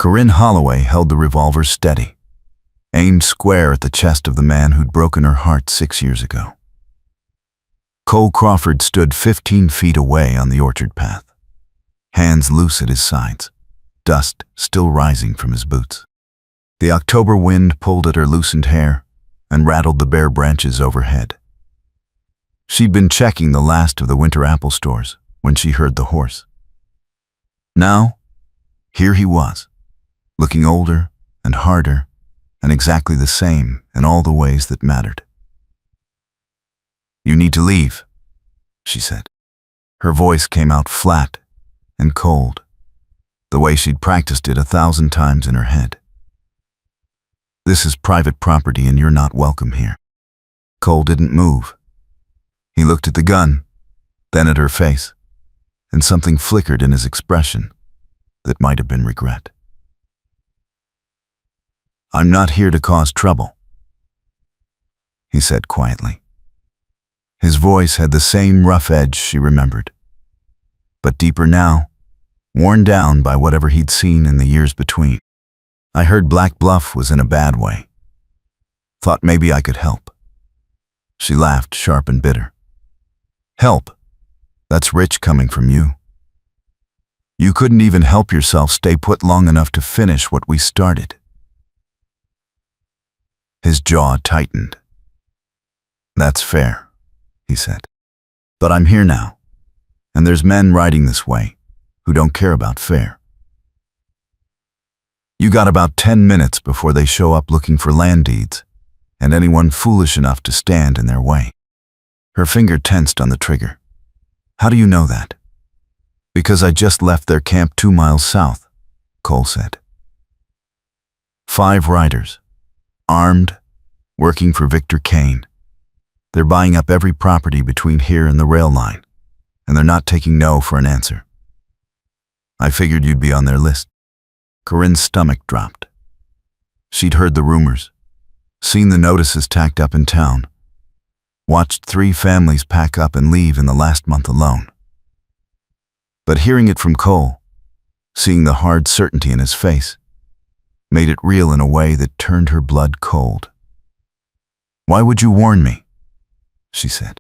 Corinne Holloway held the revolver steady, aimed square at the chest of the man who'd broken her heart 6 years ago. Cole Crawford stood 15 feet away on the orchard path, hands loose at his sides, dust still rising from his boots. The October wind pulled at her loosened hair and rattled the bare branches overhead. She'd been checking the last of the winter apple stores when she heard the horse. Now, here he was, looking older and harder and exactly the same in all the ways that mattered. "You need to leave," she said. Her voice came out flat and cold, the way she'd practiced it 1,000 times in her head. "This is private property and you're not welcome here." Cole didn't move. He looked at the gun, then at her face, and something flickered in his expression that might have been regret. "I'm not here to cause trouble," he said quietly. His voice had the same rough edge she remembered, but deeper now, worn down by whatever he'd seen in the years between. "I heard Black Bluff was in a bad way. Thought maybe I could help." She laughed, sharp and bitter. "Help? That's rich coming from you. You couldn't even help yourself stay put long enough to finish what we started." His jaw tightened. "That's fair," he said. "But I'm here now, and there's men riding this way who don't care about fair. You got about 10 minutes before they show up looking for land deeds and anyone foolish enough to stand in their way." Her finger tensed on the trigger. "How do you know that?" "Because I just left their camp 2 miles south," Cole said. 5 riders, armed, working for Victor Kane. They're buying up every property between here and the rail line, and they're not taking no for an answer. I figured you'd be on their list." Corinne's stomach dropped. She'd heard the rumors, seen the notices tacked up in town, watched 3 families pack up and leave in the last month alone. But hearing it from Cole, seeing the hard certainty in his face, made it real in a way that turned her blood cold. "Why would you warn me?" she said.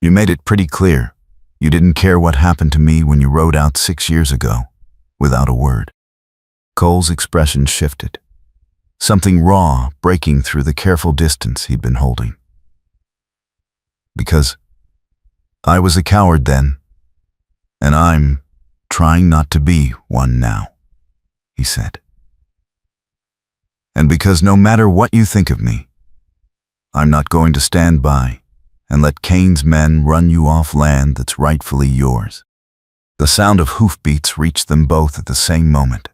"You made it pretty clear you didn't care what happened to me when you rode out 6 years ago, without a word." Cole's expression shifted, something raw breaking through the careful distance he'd been holding. "Because I was a coward then, and I'm trying not to be one now," he said. "And because no matter what you think of me, I'm not going to stand by and let Kane's men run you off land that's rightfully yours." The sound of hoofbeats reached them both at the same moment.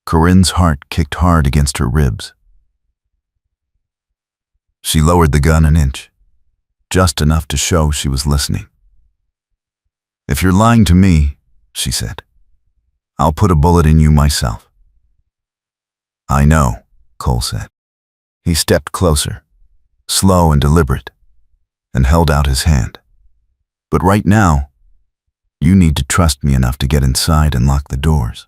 Corinne's heart kicked hard against her ribs. She lowered the gun an inch, just enough to show she was listening. "If you're lying to me," she said, "I'll put a bullet in you myself." "I know," Cole said. He stepped closer, slow and deliberate, and held out his hand. "But right now, you need to trust me enough to get inside and lock the doors.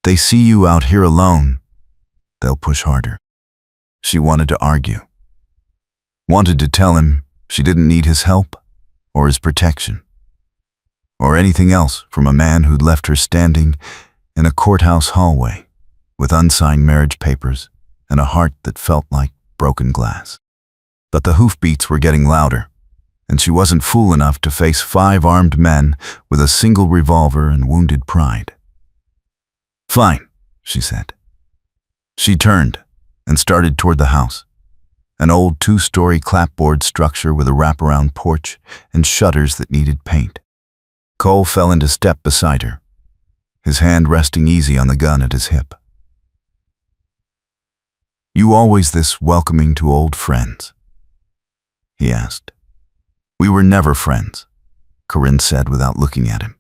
They see you out here alone, they'll push harder." She wanted to argue, wanted to tell him she didn't need his help or his protection, or anything else from a man who'd left her standing in a courthouse hallway with unsigned marriage papers and a heart that felt like broken glass. But the hoofbeats were getting louder, and she wasn't fool enough to face 5 armed men with a single revolver and wounded pride. "Fine," she said. She turned and started toward the house, an old 2-story clapboard structure with a wraparound porch and shutters that needed paint. Cole fell into step beside her, his hand resting easy on the gun at his hip. "You always this welcoming to old friends?" he asked. "We were never friends," Corinne said without looking at him.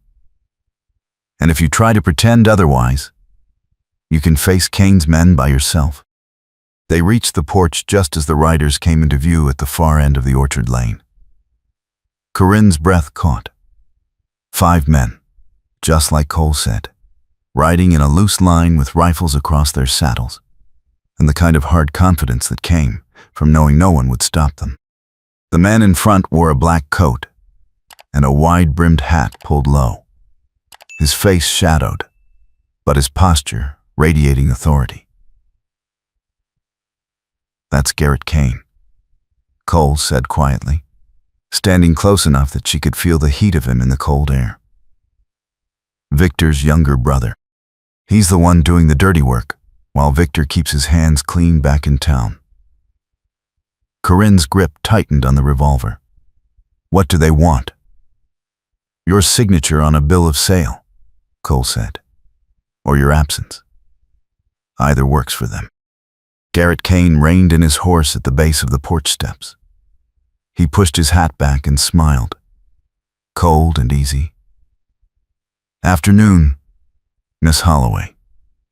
"And if you try to pretend otherwise, you can face Kane's men by yourself." They reached the porch just as the riders came into view at the far end of the orchard lane. Corinne's breath caught. 5 men, just like Cole said, riding in a loose line with rifles across their saddles, and the kind of hard confidence that came from knowing no one would stop them. The man in front wore a black coat and a wide-brimmed hat pulled low, his face shadowed, but his posture radiating authority. "That's Garrett Kane," Cole said quietly, standing close enough that she could feel the heat of him in the cold air. "Victor's younger brother. He's the one doing the dirty work, while Victor keeps his hands clean back in town." Corinne's grip tightened on the revolver. "What do they want?" "Your signature on a bill of sale," Cole said, "or your absence. Either works for them." Garrett Kane reined in his horse at the base of the porch steps. He pushed his hat back and smiled, cold and easy. "Afternoon, Miss Holloway,"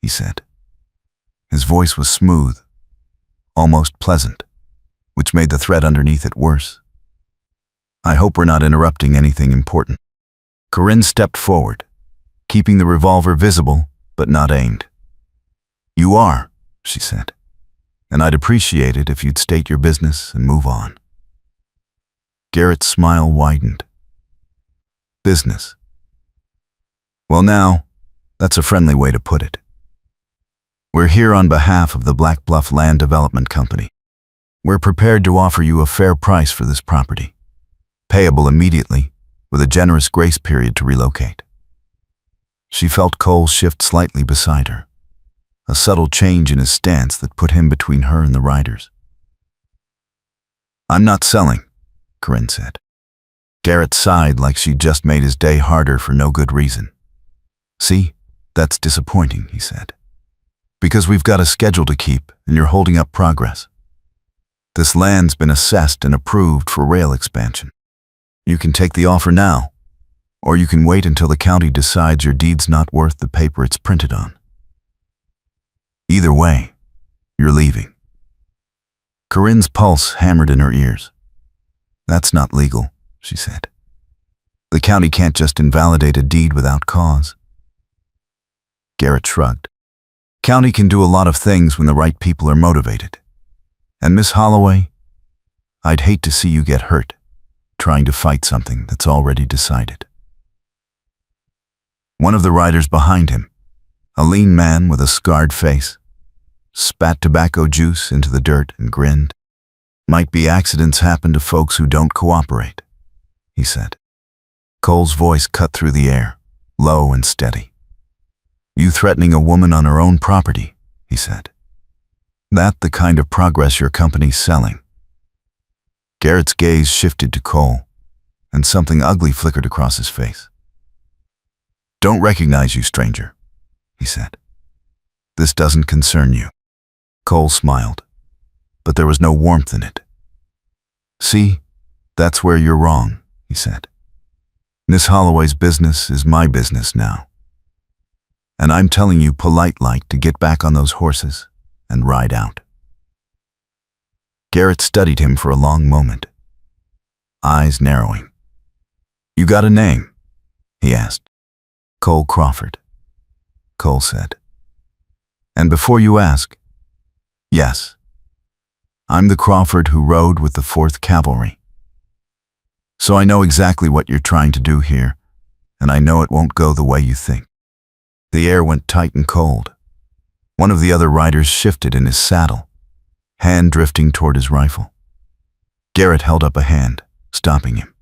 he said. His voice was smooth, almost pleasant, which made the threat underneath it worse. "I hope we're not interrupting anything important." Corinne stepped forward, keeping the revolver visible but not aimed. "You are," she said, "and I'd appreciate it if you'd state your business and move on." Garrett's smile widened. "Business? Well now, that's a friendly way to put it. We're here on behalf of the Black Bluff Land Development Company. We're prepared to offer you a fair price for this property, payable immediately, with a generous grace period to relocate." She felt Cole shift slightly beside her, a subtle change in his stance that put him between her and the riders. "I'm not selling," Corinne said. Garrett sighed like she'd just made his day harder for no good reason. "See, that's disappointing," he said. "Because we've got a schedule to keep and you're holding up progress. This land's been assessed and approved for rail expansion. You can take the offer now, or you can wait until the county decides your deed's not worth the paper it's printed on. Either way, you're leaving." Corinne's pulse hammered in her ears. "That's not legal," she said. "The county can't just invalidate a deed without cause." Garrett shrugged. "County can do a lot of things when the right people are motivated. And Miss Holloway, I'd hate to see you get hurt trying to fight something that's already decided." One of the riders behind him, a lean man with a scarred face, spat tobacco juice into the dirt and grinned. "Might be accidents happen to folks who don't cooperate," he said. Cole's voice cut through the air, low and steady. "You threatening a woman on her own property," he said. "That the kind of progress your company's selling?" Garrett's gaze shifted to Cole, and something ugly flickered across his face. "Don't recognize you, stranger," he said. "This doesn't concern you." Cole smiled, but there was no warmth in it. "See, that's where you're wrong," he said. "Miss Holloway's business is my business now. And I'm telling you polite-like to get back on those horses and ride out." Garrett studied him for a long moment, eyes narrowing. "You got a name?" he asked. "Cole Crawford," Cole said. "And before you ask, yes, I'm the Crawford who rode with the 4th Cavalry. So I know exactly what you're trying to do here, and I know it won't go the way you think." The air went tight and cold. One of the other riders shifted in his saddle, hand drifting toward his rifle. Garrett held up a hand, stopping him.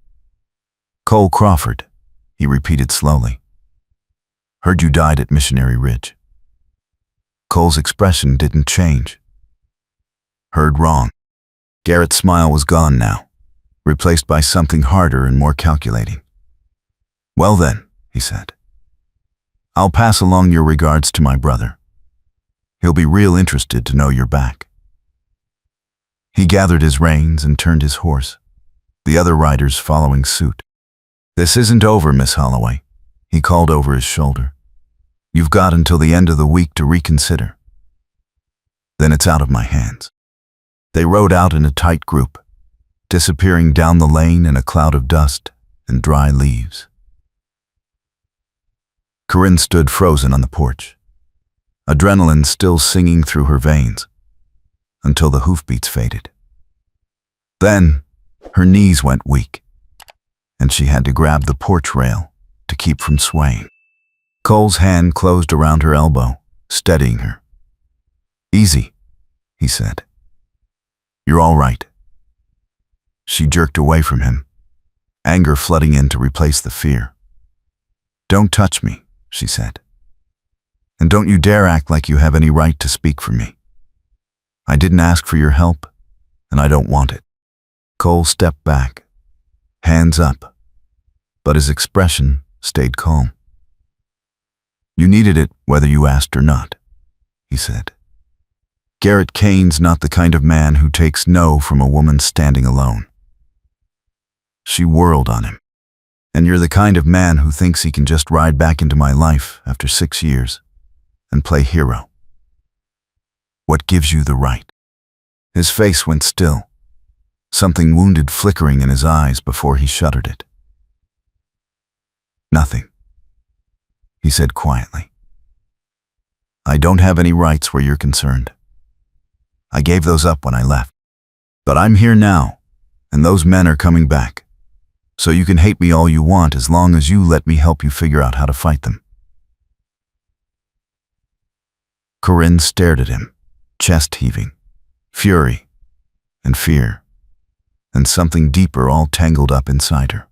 "Cole Crawford," he repeated slowly. "Heard you died at Missionary Ridge." Cole's expression didn't change. "Heard wrong." Garrett's smile was gone now, replaced by something harder and more calculating. "Well then," he said, "I'll pass along your regards to my brother. He'll be real interested to know you're back." He gathered his reins and turned his horse, the other riders following suit. "This isn't over, Miss Holloway," he called over his shoulder. "You've got until the end of the week to reconsider. Then it's out of my hands." They rode out in a tight group, disappearing down the lane in a cloud of dust and dry leaves. Corinne stood frozen on the porch, adrenaline still singing through her veins, until the hoofbeats faded. Then, her knees went weak, and she had to grab the porch rail to keep from swaying. Cole's hand closed around her elbow, steadying her. "Easy," he said. "You're all right." She jerked away from him, anger flooding in to replace the fear. "Don't touch me," she said. "And don't you dare act like you have any right to speak for me. I didn't ask for your help, and I don't want it." Cole stepped back, hands up, but his expression stayed calm. "You needed it whether you asked or not," he said. "Garrett Kane's not the kind of man who takes no from a woman standing alone." She whirled on him. "And you're the kind of man who thinks he can just ride back into my life after 6 years and play hero. What gives you the right?" His face went still, something wounded flickering in his eyes before he shuttered it. "Nothing," he said quietly. "I don't have any rights where you're concerned. I gave those up when I left. But I'm here now, and those men are coming back. So you can hate me all you want as long as you let me help you figure out how to fight them." Corinne stared at him, chest heaving, fury and fear, and something deeper all tangled up inside her.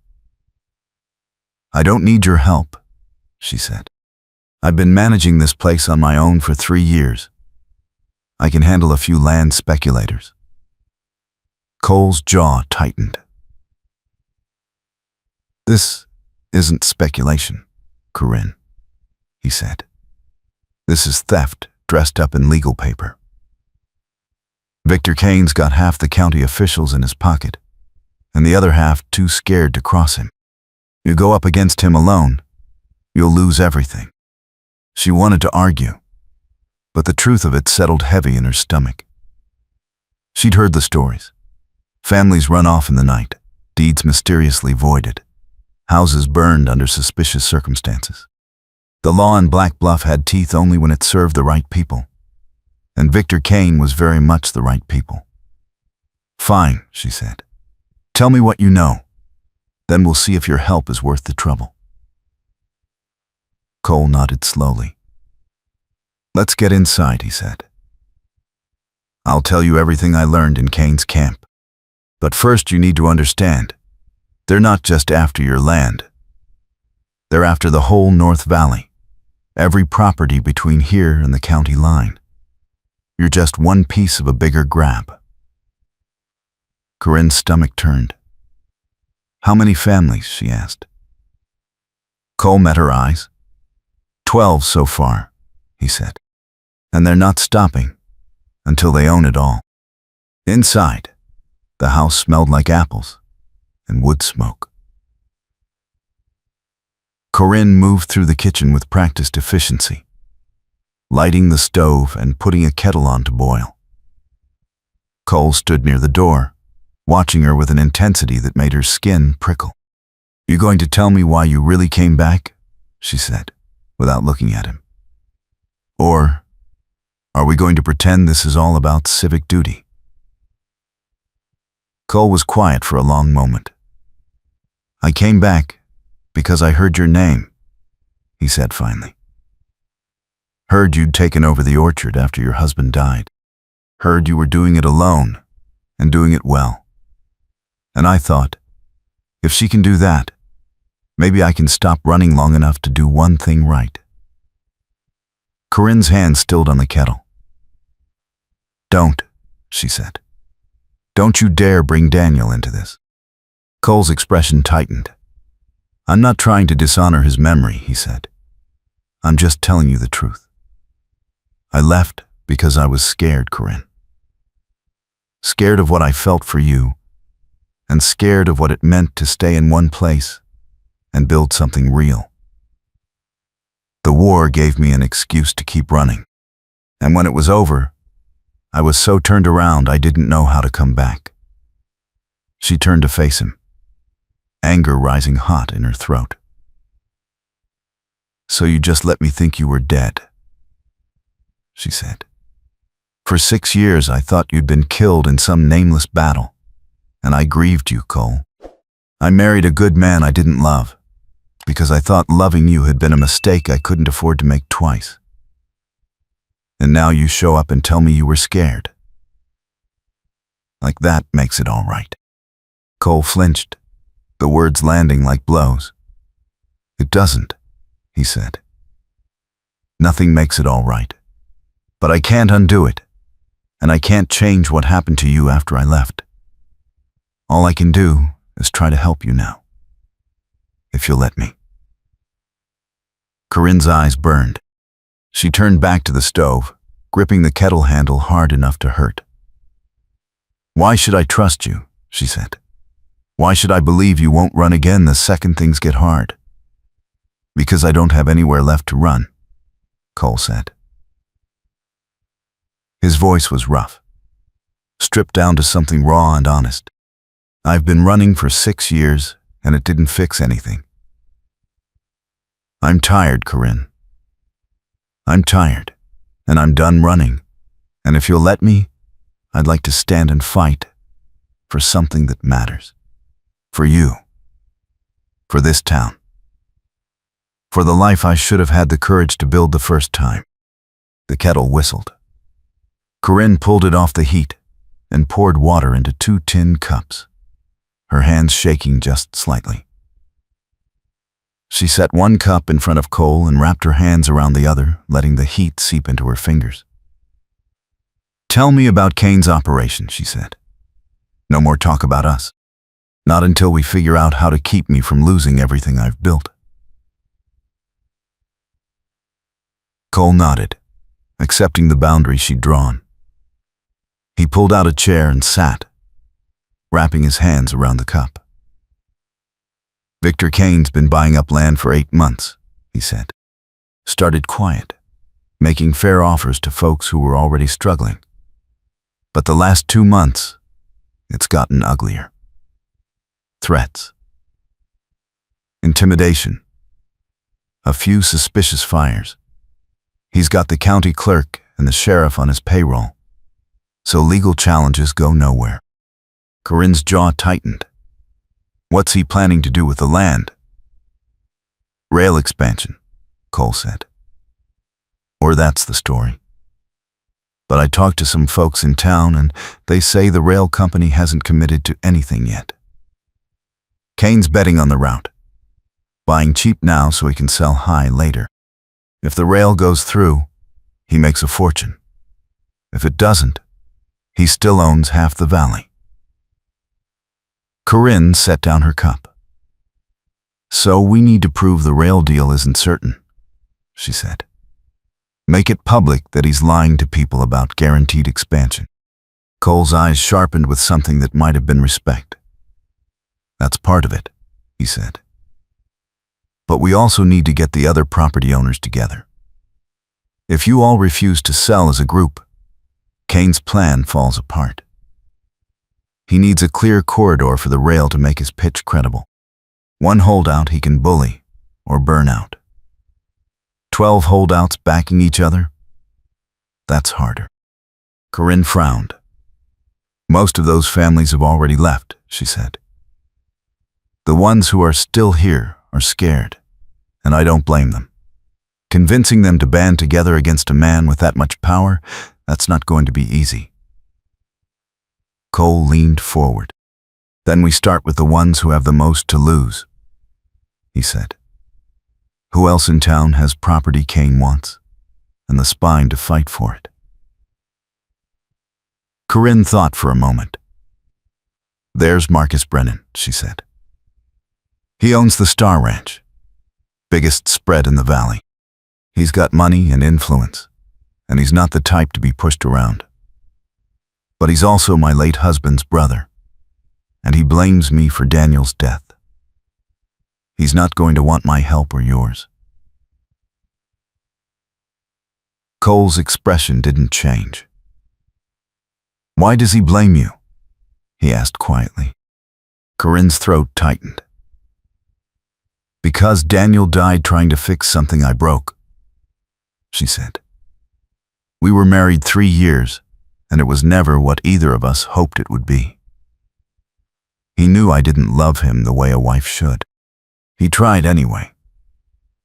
"I don't need your help," she said. "I've been managing this place on my own for 3 years. I can handle a few land speculators." Cole's jaw tightened. "This isn't speculation, Corinne," he said. "This is theft dressed up in legal paper. Victor Kane's got half the county officials in his pocket, and the other half too scared to cross him. You go up against him alone, you'll lose everything." She wanted to argue, but the truth of it settled heavy in her stomach. She'd heard the stories. Families run off in the night, deeds mysteriously voided, houses burned under suspicious circumstances. The law in Black Bluff had teeth only when it served the right people, and Victor Kane was very much the right people. "Fine," she said. "Tell me what you know. Then we'll see if your help is worth the trouble." Cole nodded slowly. "Let's get inside," he said. "I'll tell you everything I learned in Kane's camp. But first you need to understand, they're not just after your land. They're after the whole North Valley, every property between here and the county line. You're just one piece of a bigger grab." Corinne's stomach turned. "How many families?" she asked. Cole met her eyes. 12 so far," he said. "And they're not stopping until they own it all." Inside, the house smelled like apples and wood smoke. Corinne moved through the kitchen with practiced efficiency, lighting the stove and putting a kettle on to boil. Cole stood near the door, watching her with an intensity that made her skin prickle. "You going to tell me why you really came back?" she said, without looking at him. "Or are we going to pretend this is all about civic duty?" Cole was quiet for a long moment. "I came back because I heard your name," he said finally. "Heard you'd taken over the orchard after your husband died. Heard you were doing it alone and doing it well. And I thought, if she can do that, maybe I can stop running long enough to do one thing right." Corinne's hand stilled on the kettle. "Don't," she said. "Don't you dare bring Daniel into this." Cole's expression tightened. "I'm not trying to dishonor his memory," he said. "I'm just telling you the truth. I left because I was scared, Corinne. Scared of what I felt for you, and scared of what it meant to stay in one place and build something real. The war gave me an excuse to keep running, and when it was over, I was so turned around I didn't know how to come back." She turned to face him, anger rising hot in her throat. So you just let me think you were dead, she said. For 6 years I thought you'd been killed in some nameless battle, and I grieved you, Cole. I married a good man I didn't love, because I thought loving you had been a mistake I couldn't afford to make twice. And now you show up and tell me you were scared. Like that makes it all right. Cole flinched, the words landing like blows. It doesn't, he said. Nothing makes it all right. But I can't undo it, and I can't change what happened to you after I left. All I can do is try to help you now, if you'll let me. Corinne's eyes burned. She turned back to the stove, gripping the kettle handle hard enough to hurt. Why should I trust you? She said. Why should I believe you won't run again the second things get hard? Because I don't have anywhere left to run, Cole said. His voice was rough, stripped down to something raw and honest. I've been running for 6 years, and it didn't fix anything. I'm tired, Corinne. I'm tired, and I'm done running. And if you'll let me, I'd like to stand and fight for something that matters. For you. For this town. For the life I should have had the courage to build the first time. The kettle whistled. Corinne pulled it off the heat and poured water into 2 tin cups, her hands shaking just slightly. She set one cup in front of Cole and wrapped her hands around the other, letting the heat seep into her fingers. Tell me about Kane's operation, she said. No more talk about us. Not until we figure out how to keep me from losing everything I've built. Cole nodded, accepting the boundary she'd drawn. He pulled out a chair and sat, wrapping his hands around the cup. Victor Kane's been buying up land for 8 months, he said. Started quiet, making fair offers to folks who were already struggling. But the last 2 months, it's gotten uglier. Threats. Intimidation. A few suspicious fires. He's got the county clerk and the sheriff on his payroll, so legal challenges go nowhere. Corinne's jaw tightened. What's he planning to do with the land? Rail expansion, Cole said. Or that's the story. But I talked to some folks in town and they say the rail company hasn't committed to anything yet. Kane's betting on the route, buying cheap now so he can sell high later. If the rail goes through, he makes a fortune. If it doesn't, he still owns half the valley. Corinne set down her cup. So we need to prove the rail deal isn't certain, she said. Make it public that he's lying to people about guaranteed expansion. Cole's eyes sharpened with something that might have been respect. That's part of it, he said. But we also need to get the other property owners together. If you all refuse to sell as a group, Kane's plan falls apart. He needs a clear corridor for the rail to make his pitch credible. One holdout he can bully or burn out. 12 holdouts backing each other? That's harder. Corinne frowned. Most of those families have already left, she said. The ones who are still here are scared, and I don't blame them. Convincing them to band together against a man with that much power, that's not going to be easy. Cole leaned forward. Then we start with the ones who have the most to lose, he said. Who else in town has property Kane wants, and the spine to fight for it? Corinne thought for a moment. There's Marcus Brennan, she said. He owns the Star Ranch, biggest spread in the valley. He's got money and influence, and he's not the type to be pushed around. But he's also my late husband's brother, and he blames me for Daniel's death. He's not going to want my help or yours. Cole's expression didn't change. Why does he blame you? He asked quietly. Corinne's throat tightened. Because Daniel died trying to fix something I broke, she said. We were married 3 years, and it was never what either of us hoped it would be. He knew I didn't love him the way a wife should. He tried anyway.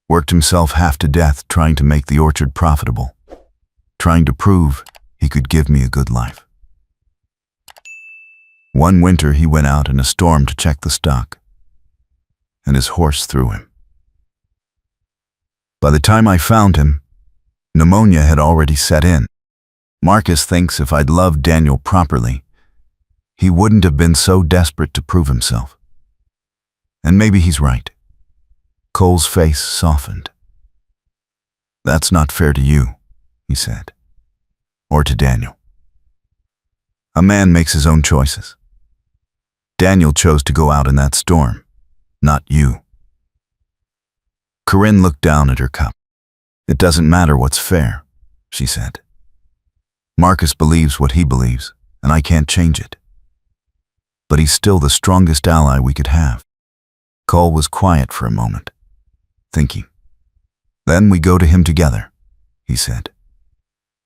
Worked himself half to death trying to make the orchard profitable, trying to prove he could give me a good life. One winter he went out in a storm to check the stock, and his horse threw him. By the time I found him, pneumonia had already set in. Marcus thinks if I'd loved Daniel properly, he wouldn't have been so desperate to prove himself. And maybe he's right. Cole's face softened. That's not fair to you, he said. Or to Daniel. A man makes his own choices. Daniel chose to go out in that storm, not you. Corinne looked down at her cup. It doesn't matter what's fair, she said. Marcus believes what he believes, and I can't change it. But he's still the strongest ally we could have. Cole was quiet for a moment, thinking. Then we go to him together, he said.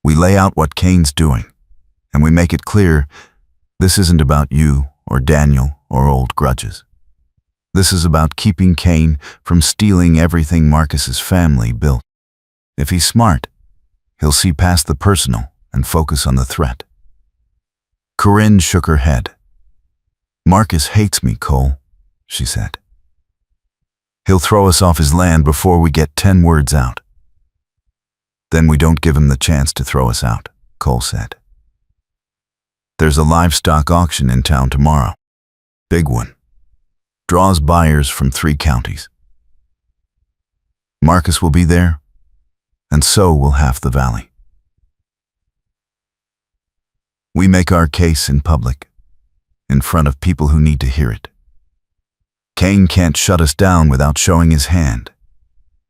We lay out what Cain's doing, and we make it clear this isn't about you or Daniel or old grudges. This is about keeping Cain from stealing everything Marcus's family built. If he's smart, he'll see past the personal and focus on the threat. Corinne shook her head. Marcus hates me, Cole, she said. He'll throw us off his land before we get 10 words out. Then we don't give him the chance to throw us out, Cole said. There's a livestock auction in town tomorrow. Big one. Draws buyers from 3 counties. Marcus will be there, and so will half the valley. We make our case in public, in front of people who need to hear it. Cain can't shut us down without showing his hand,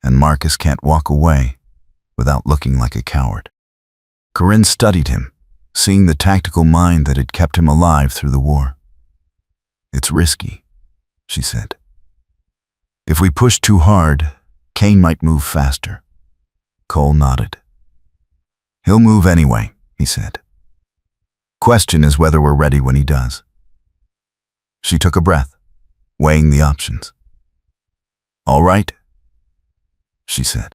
and Marcus can't walk away without looking like a coward. Corinne studied him, seeing the tactical mind that had kept him alive through the war. It's risky, she said. If we push too hard, Cain might move faster. Cole nodded. He'll move anyway, he said. Question is whether we're ready when he does. She took a breath, weighing the options. All right, she said.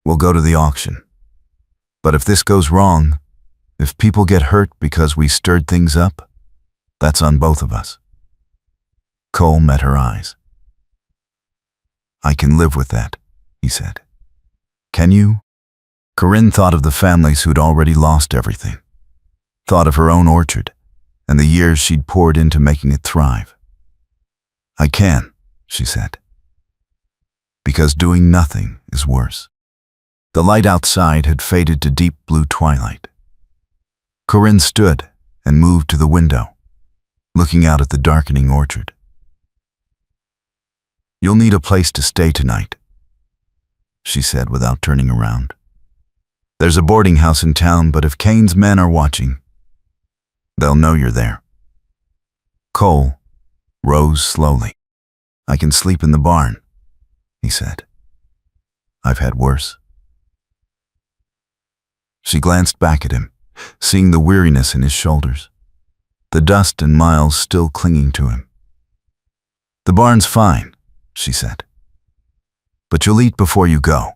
We'll go to the auction. But if this goes wrong, if people get hurt because we stirred things up, that's on both of us. Cole met her eyes. I can live with that, he said. Can you? Corinne thought of the families who'd already lost everything, thought of her own orchard and the years she'd poured into making it thrive. I can, she said, because doing nothing is worse. The light outside had faded to deep blue twilight. Corinne stood and moved to the window, looking out at the darkening orchard. You'll need a place to stay tonight, she said without turning around. There's a boarding house in town, but if Cain's men are watching, they'll know you're there. Cole rose slowly. I can sleep in the barn, he said. I've had worse. She glanced back at him, seeing the weariness in his shoulders, the dust and miles still clinging to him. The barn's fine, she said. But you'll eat before you go.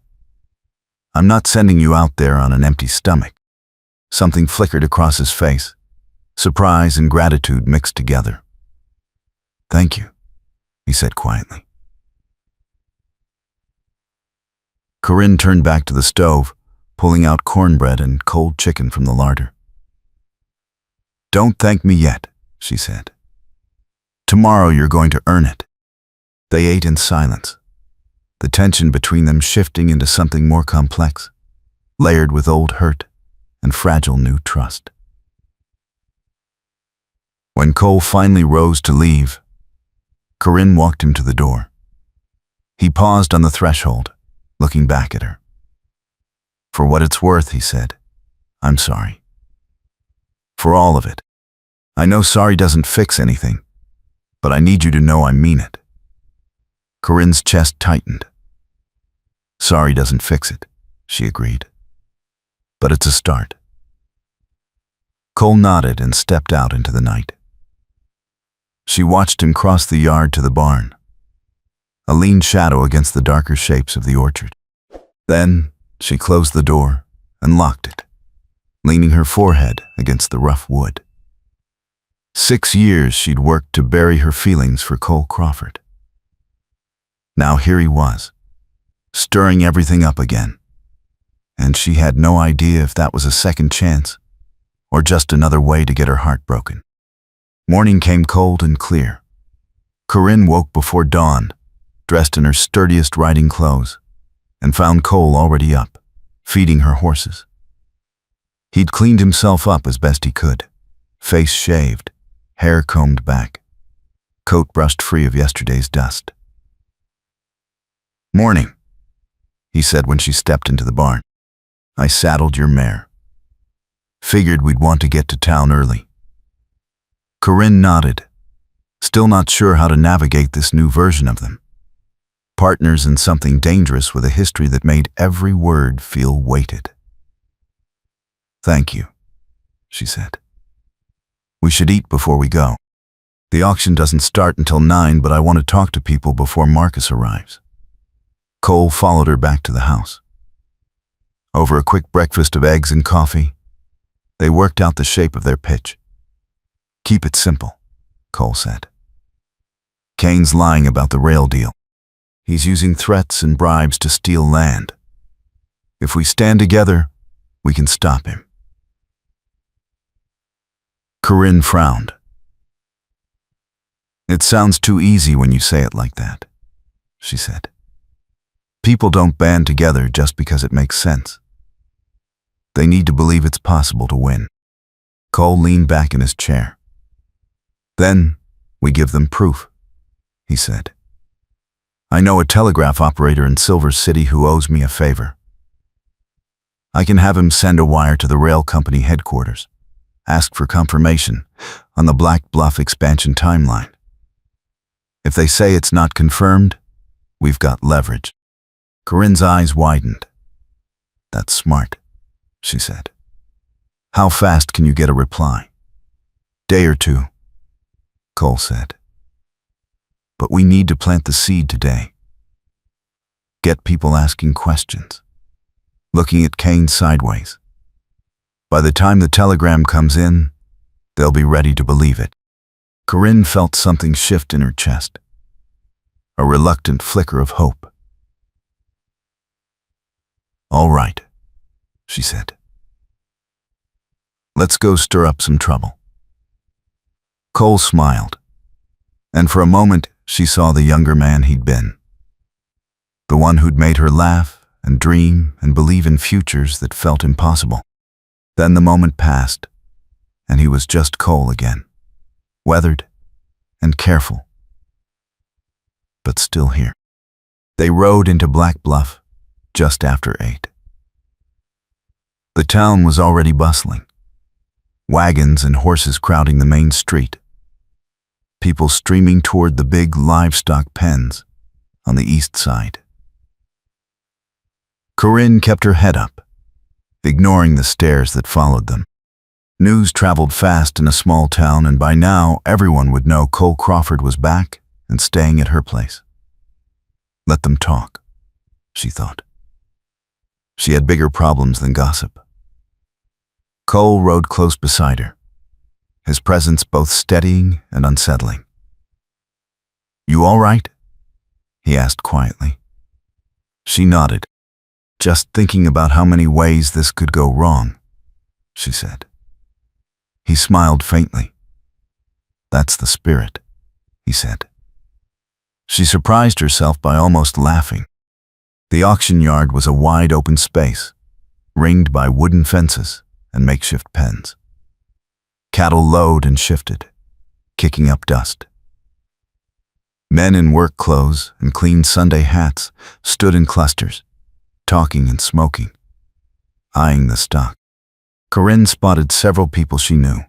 I'm not sending you out there on an empty stomach. Something flickered across his face, surprise and gratitude mixed together. Thank you, he said quietly. Corinne turned back to the stove, pulling out cornbread and cold chicken from the larder. Don't thank me yet, she said. Tomorrow you're going to earn it. They ate in silence, the tension between them shifting into something more complex, layered with old hurt and fragile new trust. When Cole finally rose to leave, Corinne walked him to the door. He paused on the threshold, looking back at her. For what it's worth, he said, I'm sorry. For all of it. I know sorry doesn't fix anything, but I need you to know I mean it. Corinne's chest tightened. Sorry doesn't fix it, she agreed. But it's a start. Cole nodded and stepped out into the night. She watched him cross the yard to the barn, a lean shadow against the darker shapes of the orchard. Then she closed the door and locked it, leaning her forehead against the rough wood. 6 years she'd worked to bury her feelings for Cole Crawford. Now here he was, stirring everything up again, and she had no idea if that was a second chance or just another way to get her heart broken. Morning came cold and clear. Corinne woke before dawn, dressed in her sturdiest riding clothes, and found Cole already up, feeding her horses. He'd cleaned himself up as best he could, face shaved, hair combed back, coat brushed free of yesterday's dust. "Morning," he said when she stepped into the barn. "I saddled your mare. Figured we'd want to get to town early." Corinne nodded, still not sure how to navigate this new version of them. Partners in something dangerous with a history that made every word feel weighted. "Thank you," she said. "We should eat before we go. The auction doesn't start until 9, but I want to talk to people before Marcus arrives." Cole followed her back to the house. Over a quick breakfast of eggs and coffee, they worked out the shape of their pitch. "Keep it simple," Cole said. "Kane's lying about the rail deal. He's using threats and bribes to steal land. If we stand together, we can stop him." Corinne frowned. "It sounds too easy when you say it like that," she said. "People don't band together just because it makes sense. They need to believe it's possible to win." Cole leaned back in his chair. "Then we give them proof," he said. "I know a telegraph operator in Silver City who owes me a favor. I can have him send a wire to the rail company headquarters, ask for confirmation on the Black Bluff expansion timeline. If they say it's not confirmed, we've got leverage." Corinne's eyes widened. "That's smart," she said. "How fast can you get a reply?" "Day or 2, Cole said. "But we need to plant the seed today. Get people asking questions, looking at Kane sideways. By the time the telegram comes in, they'll be ready to believe it." Corinne felt something shift in her chest, a reluctant flicker of hope. "All right," she said. "Let's go stir up some trouble." Cole smiled, and for a moment she saw the younger man he'd been. The one who'd made her laugh and dream and believe in futures that felt impossible. Then the moment passed, and he was just Cole again, weathered and careful, but still here. They rode into Black Bluff just after 8. The town was already bustling, wagons and horses crowding the main street, people streaming toward the big livestock pens on the east side. Corinne kept her head up, ignoring the stares that followed them. News traveled fast in a small town, and by now everyone would know Cole Crawford was back and staying at her place. Let them talk, she thought. She had bigger problems than gossip. Cole rode close beside her, his presence both steadying and unsettling. "You all right?" he asked quietly. She nodded. "Just thinking about how many ways this could go wrong," she said. He smiled faintly. "That's the spirit," he said. She surprised herself by almost laughing. The auction yard was a wide open space, ringed by wooden fences and makeshift pens. Cattle lowed and shifted, kicking up dust. Men in work clothes and clean Sunday hats stood in clusters, talking and smoking, eyeing the stock. Corinne spotted several people she knew,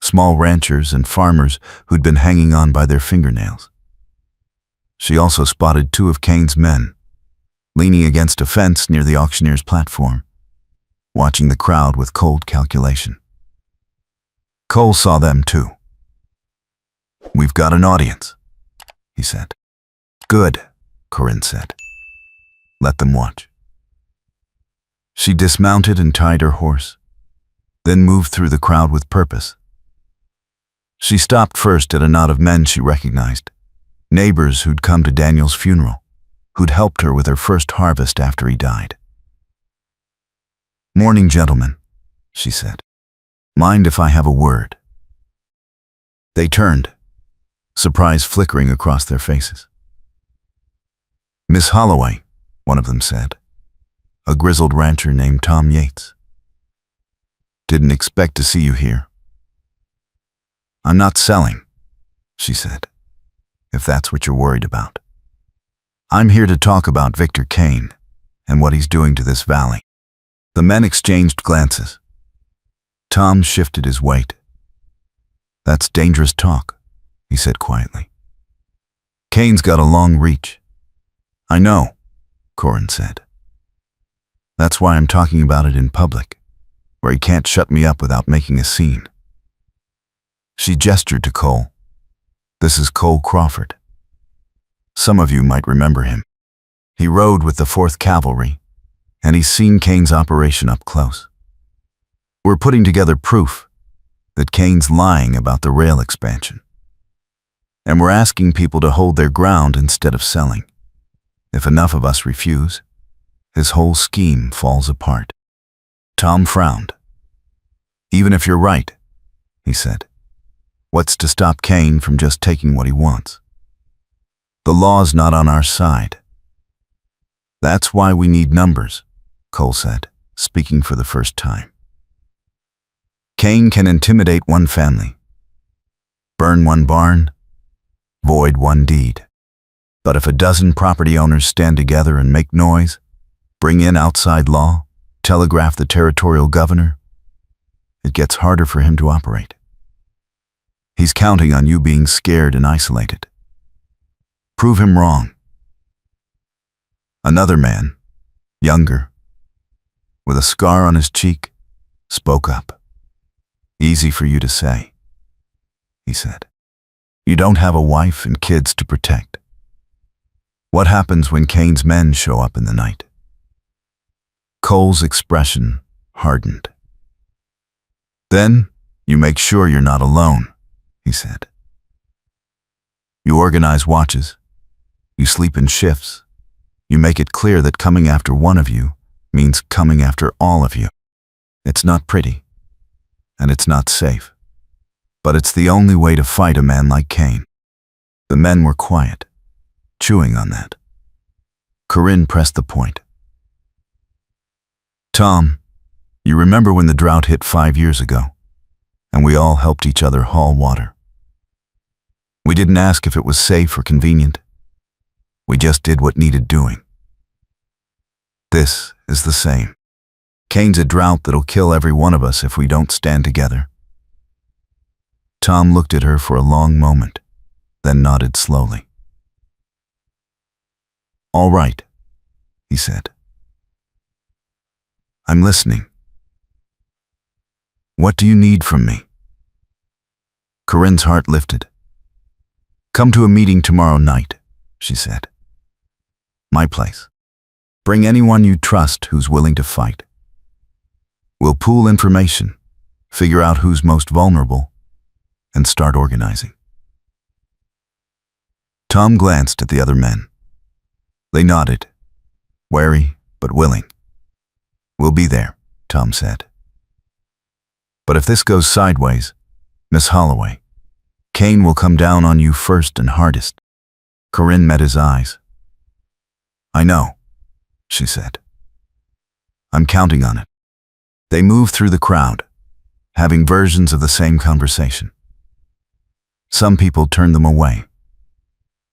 small ranchers and farmers who'd been hanging on by their fingernails. She also spotted two of Kane's men, leaning against a fence near the auctioneer's platform, watching the crowd with cold calculation. Cole saw them too. "We've got an audience," he said. "Good," Corinne said. "Let them watch." She dismounted and tied her horse, then moved through the crowd with purpose. She stopped first at a knot of men she recognized, neighbors who'd come to Daniel's funeral, who'd helped her with her first harvest after he died. "Morning, gentlemen," she said. "Mind if I have a word?" They turned, surprise flickering across their faces. "Miss Holloway," one of them said, a grizzled rancher named Tom Yates. "Didn't expect to see you here." "I'm not selling," she said, "if that's what you're worried about. I'm here to talk about Victor Kane and what he's doing to this valley." The men exchanged glances. Tom shifted his weight. "That's dangerous talk," he said quietly. "Kane's got a long reach." "I know," Corin said. "That's why I'm talking about it in public, where he can't shut me up without making a scene." She gestured to Cole. "This is Cole Crawford. Some of you might remember him. He rode with the 4th Cavalry, and he's seen Kane's operation up close. We're putting together proof that Kane's lying about the rail expansion. And we're asking people to hold their ground instead of selling. If enough of us refuse, his whole scheme falls apart." Tom frowned. "Even if you're right," he said, "what's to stop Kane from just taking what he wants? The law's not on our side." "That's why we need numbers," Cole said, speaking for the first time. "Kane can intimidate one family, burn one barn, void one deed. But if a dozen property owners stand together and make noise, bring in outside law, telegraph the territorial governor, it gets harder for him to operate. He's counting on you being scared and isolated. Prove him wrong." Another man, younger, with a scar on his cheek, spoke up. "Easy for you to say," he said. "You don't have a wife and kids to protect. What happens when Kane's men show up in the night?" Cole's expression hardened. "Then you make sure you're not alone," he said. "You organize watches. You sleep in shifts. You make it clear that coming after one of you means coming after all of you. It's not pretty, and it's not safe, but it's the only way to fight a man like Kane." The men were quiet, chewing on that. Corinne pressed the point. "Tom, you remember when the drought hit 5 years ago, and we all helped each other haul water? We didn't ask if it was safe or convenient. We just did what needed doing. This is the same. Kane's a drought that'll kill every one of us if we don't stand together." Tom looked at her for a long moment, then nodded slowly. "All right," he said. "I'm listening. What do you need from me?" Corinne's heart lifted. "Come to a meeting tomorrow night," she said. "My place. Bring anyone you trust who's willing to fight. We'll pool information, figure out who's most vulnerable, and start organizing." Tom glanced at the other men. They nodded, wary but willing. "We'll be there," Tom said. "But if this goes sideways, Miss Holloway, Kane will come down on you first and hardest." Corinne met his eyes. "I know," she said. "I'm counting on it." They moved through the crowd, having versions of the same conversation. Some people turned them away,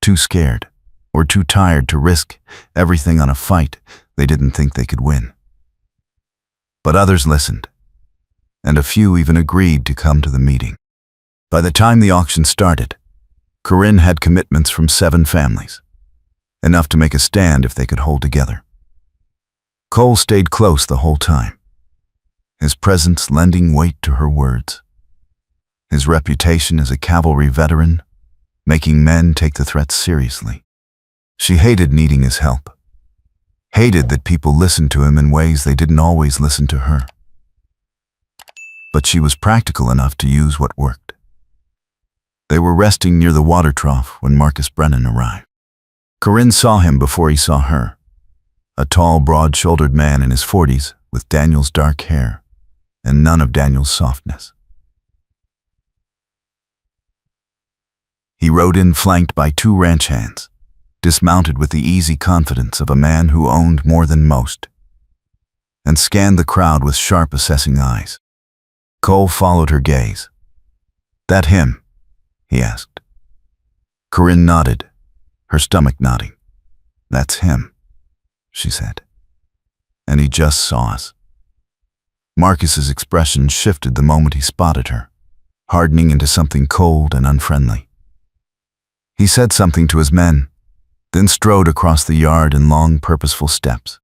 too scared or too tired to risk everything on a fight they didn't think they could win. But others listened, and a few even agreed to come to the meeting. By the time the auction started, Corinne had commitments from 7 families. enough to make a stand if they could hold together. Cole stayed close the whole time, his presence lending weight to her words. His reputation as a cavalry veteran, making men take the threats seriously. She hated needing his help, hated that people listened to him in ways they didn't always listen to her. But she was practical enough to use what worked. They were resting near the water trough when Marcus Brennan arrived. Corinne saw him before he saw her, a tall, broad-shouldered man in his 40s with Daniel's dark hair and none of Daniel's softness. He rode in flanked by 2 ranch hands, dismounted with the easy confidence of a man who owned more than most, and scanned the crowd with sharp, assessing eyes. Cole followed her gaze. "That him?" he asked. Corinne nodded, her stomach nodding. "That's him," she said. "And he just saw us." Marcus's expression shifted the moment he spotted her, hardening into something cold and unfriendly. He said something to his men, then strode across the yard in long, purposeful steps.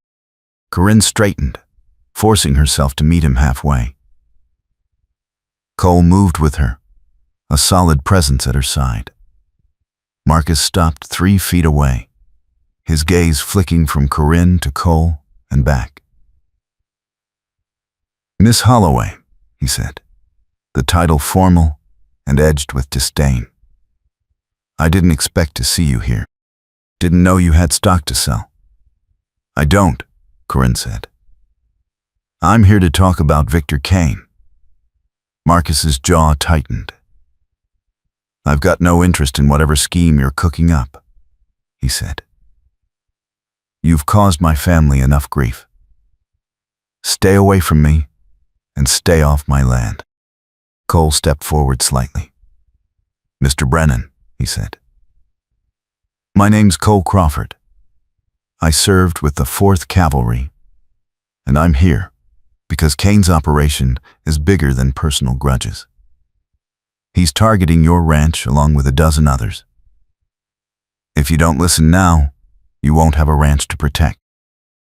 Corinne straightened, forcing herself to meet him halfway. Cole moved with her, a solid presence at her side. Marcus stopped 3 feet away, his gaze flicking from Corinne to Cole and back. "Miss Holloway," he said, the title formal and edged with disdain. "I didn't expect to see you here. Didn't know you had stock to sell." "I don't," Corinne said. "I'm here to talk about Victor Kane." Marcus's jaw tightened. "I've got no interest in whatever scheme you're cooking up," he said. "You've caused my family enough grief. Stay away from me and stay off my land." Cole stepped forward slightly. "Mr. Brennan," he said. "My name's Cole Crawford. I served with the 4th Cavalry, and I'm here because Kane's operation is bigger than personal grudges. He's targeting your ranch along with a dozen others. If you don't listen now, you won't have a ranch to protect."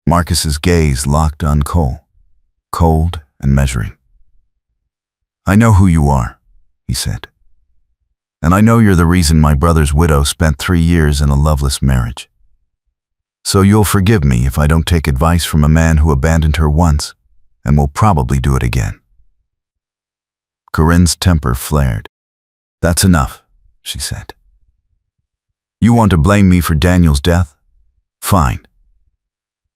Marcus's gaze locked on Cole, cold and measuring. "I know who you are," he said. "And I know you're the reason my brother's widow spent 3 years in a loveless marriage. So you'll forgive me if I don't take advice from a man who abandoned her once and will probably do it again." Corinne's temper flared. "That's enough," she said. "You want to blame me for Daniel's death? Fine.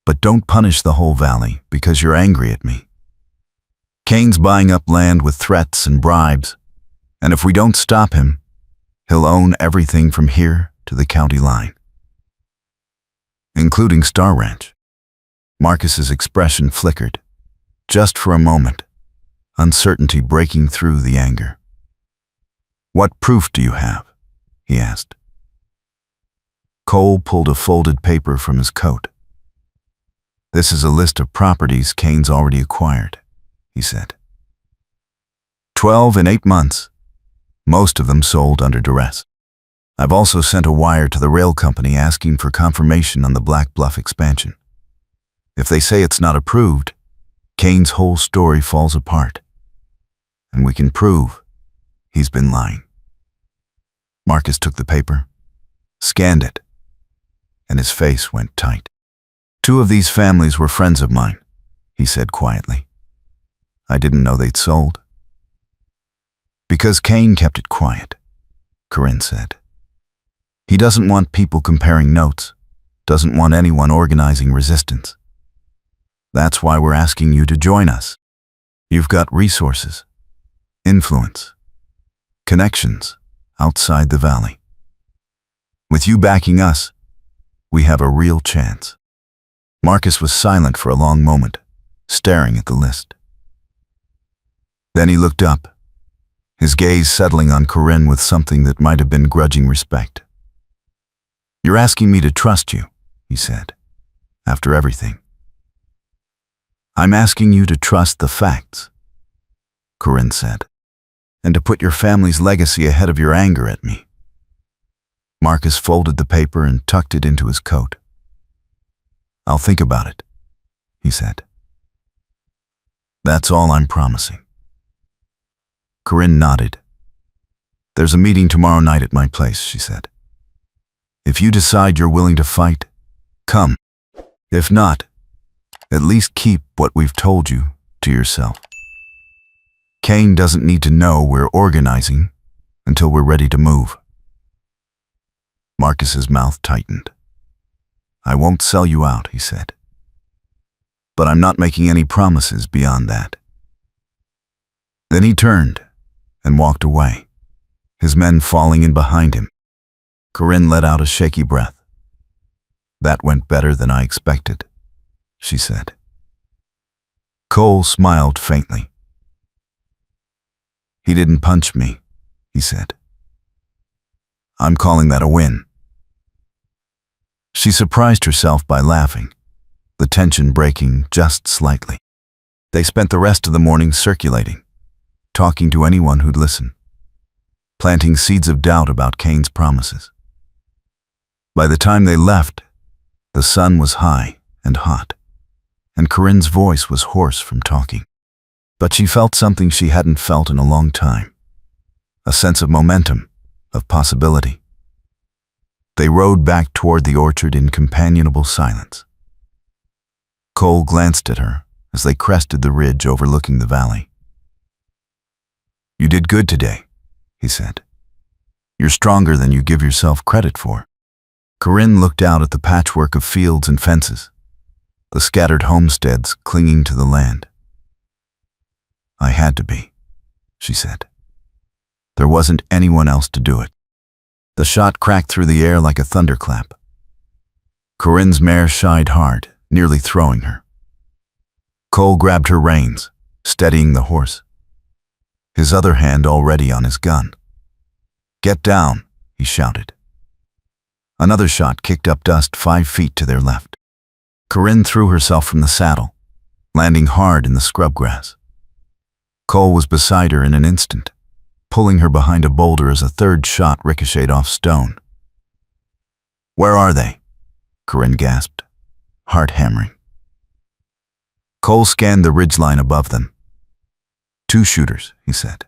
But don't punish the whole valley because you're angry at me. Kane's buying up land with threats and bribes, and if we don't stop him, he'll own everything from here to the county line, including Star Ranch." Marcus's expression flickered, just for a moment, uncertainty breaking through the anger. "What proof do you have?" he asked. Cole pulled a folded paper from his coat. "This is a list of properties Kane's already acquired," he said. 12 in 8 months. Most of them sold under duress. I've also sent a wire to the rail company asking for confirmation on the Black Bluff expansion. If they say it's not approved, Kane's whole story falls apart, and we can prove he's been lying." Marcus took the paper, scanned it, and his face went tight. "2 of these families were friends of mine," he said quietly. "I didn't know they'd sold." "Because Kane kept it quiet," Corinne said. "He doesn't want people comparing notes, doesn't want anyone organizing resistance. That's why we're asking you to join us. You've got resources, influence, connections outside the valley. With you backing us, we have a real chance." Marcus was silent for a long moment, staring at the list. Then he looked up, his gaze settling on Corinne with something that might have been grudging respect. "You're asking me to trust you," he said, "after everything." "I'm asking you to trust the facts," Corinne said, "and to put your family's legacy ahead of your anger at me." Marcus folded the paper and tucked it into his coat. "I'll think about it," he said. "That's all I'm promising." Corinne nodded. "There's a meeting tomorrow night at my place," she said. "If you decide you're willing to fight, come. If not, at least keep what we've told you to yourself. Kane doesn't need to know we're organizing until we're ready to move." Marcus's mouth tightened. "I won't sell you out," he said. "But I'm not making any promises beyond that." Then he turned and walked away, his men falling in behind him. Corinne let out a shaky breath. "That went better than I expected," she said. Cole smiled faintly. "He didn't punch me," he said. "I'm calling that a win." She surprised herself by laughing, the tension breaking just slightly. They spent the rest of the morning circulating, talking to anyone who'd listen, planting seeds of doubt about Kane's promises. By the time they left, the sun was high and hot, and Corinne's voice was hoarse from talking. But she felt something she hadn't felt in a long time, a sense of momentum, of possibility. They rode back toward the orchard in companionable silence. Cole glanced at her as they crested the ridge overlooking the valley. "You did good today," he said. "You're stronger than you give yourself credit for." Corinne looked out at the patchwork of fields and fences, the scattered homesteads clinging to the land. "I had to be," she said. "There wasn't anyone else to do it." The shot cracked through the air like a thunderclap. Corinne's mare shied hard, nearly throwing her. Cole grabbed her reins, steadying the horse, his other hand already on his gun. "Get down," he shouted. Another shot kicked up dust 5 feet to their left. Corinne threw herself from the saddle, landing hard in the scrub grass. Cole was beside her in an instant, pulling her behind a boulder as a third shot ricocheted off stone. "Where are they?" Corinne gasped, heart hammering. Cole scanned the ridgeline above them. "2 shooters," he said.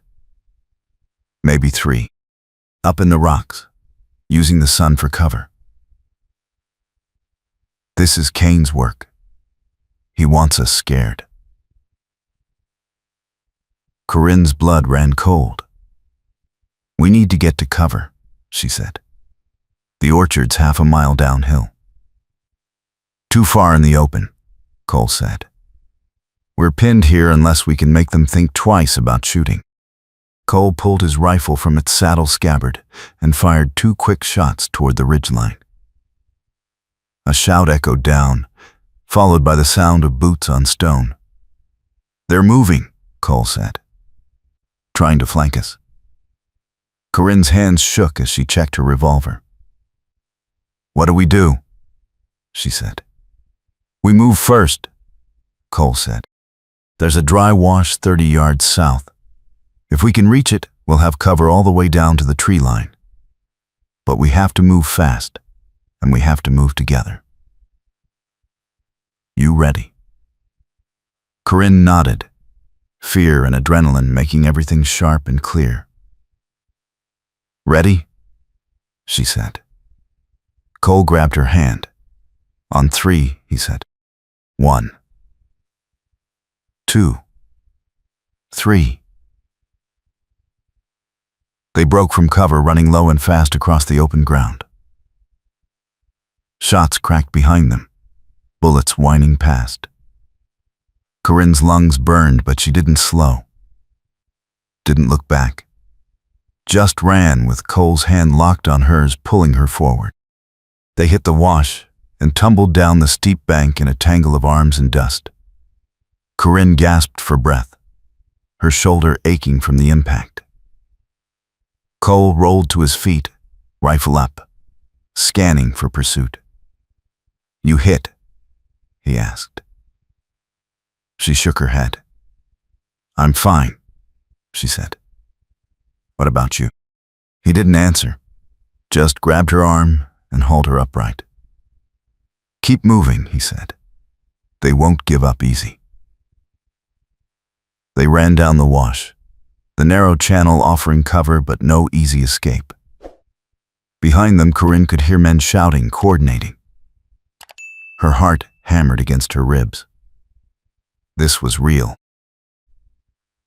"Maybe 3. Up in the rocks, using the sun for cover. This is Kane's work. He wants us scared." Corinne's blood ran cold. "We need to get to cover," she said. "The orchard's half a mile downhill." "Too far in the open," Cole said. "We're pinned here unless we can make them think twice about shooting." Cole pulled his rifle from its saddle scabbard and fired 2 quick shots toward the ridgeline. A shout echoed down, followed by the sound of boots on stone. "They're moving," Cole said. "Trying to flank us." Corinne's hands shook as she checked her revolver. "What do we do?" she said. "We move first," Cole said. "There's a dry wash 30 yards south. If we can reach it, we'll have cover all the way down to the tree line. But we have to move fast, and we have to move together. You ready?" Corinne nodded, fear and adrenaline making everything sharp and clear. "Ready?" she said. Cole grabbed her hand. "On 3, he said. 1, 2, 3. They broke from cover, running low and fast across the open ground. Shots cracked behind them, bullets whining past. Corinne's lungs burned, but she didn't slow. Didn't look back. Just ran with Cole's hand locked on hers, pulling her forward. They hit the wash and tumbled down the steep bank in a tangle of arms and dust. Corinne gasped for breath, her shoulder aching from the impact. Cole rolled to his feet, rifle up, scanning for pursuit. "You hit?" he asked. She shook her head. "I'm fine," she said. "What about you?" He didn't answer. just grabbed her arm and hauled her upright. "Keep moving," he said. "They won't give up easy." They ran down the wash, the narrow channel offering cover but no easy escape. Behind them, Corinne could hear men shouting, coordinating. Her heart hammered against her ribs. This was real.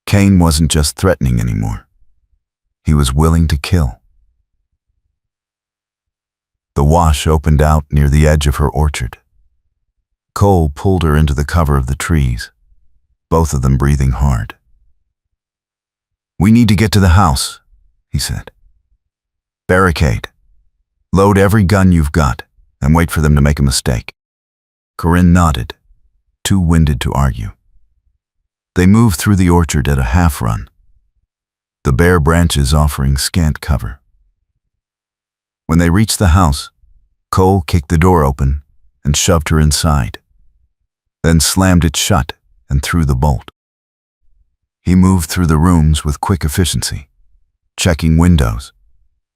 Cain wasn't just threatening anymore. He was willing to kill. The wash opened out near the edge of her orchard. Cole pulled her into the cover of the trees, both of them breathing hard. "We need to get to the house," he said. "Barricade. Load every gun you've got and wait for them to make a mistake." Corinne nodded, too winded to argue. They moved through the orchard at a half-run, the bare branches offering scant cover. When they reached the house, Cole kicked the door open and shoved her inside, then slammed it shut and threw the bolt. He moved through the rooms with quick efficiency, checking windows,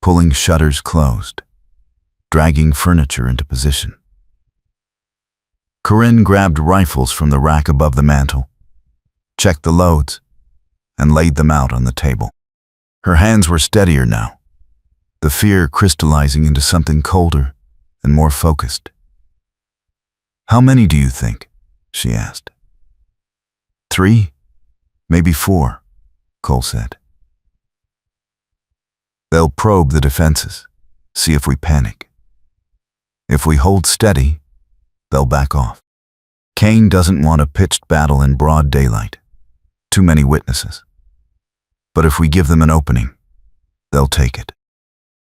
pulling shutters closed, dragging furniture into position. Corinne grabbed rifles from the rack above the mantel, checked the loads, and laid them out on the table. Her hands were steadier now, the fear crystallizing into something colder and more focused. "How many do you think?" she asked. "3, maybe 4, Cole said. "They'll probe the defenses, see if we panic. If we hold steady, they'll back off. Cain doesn't want a pitched battle in broad daylight. Too many witnesses. But if we give them an opening, they'll take it."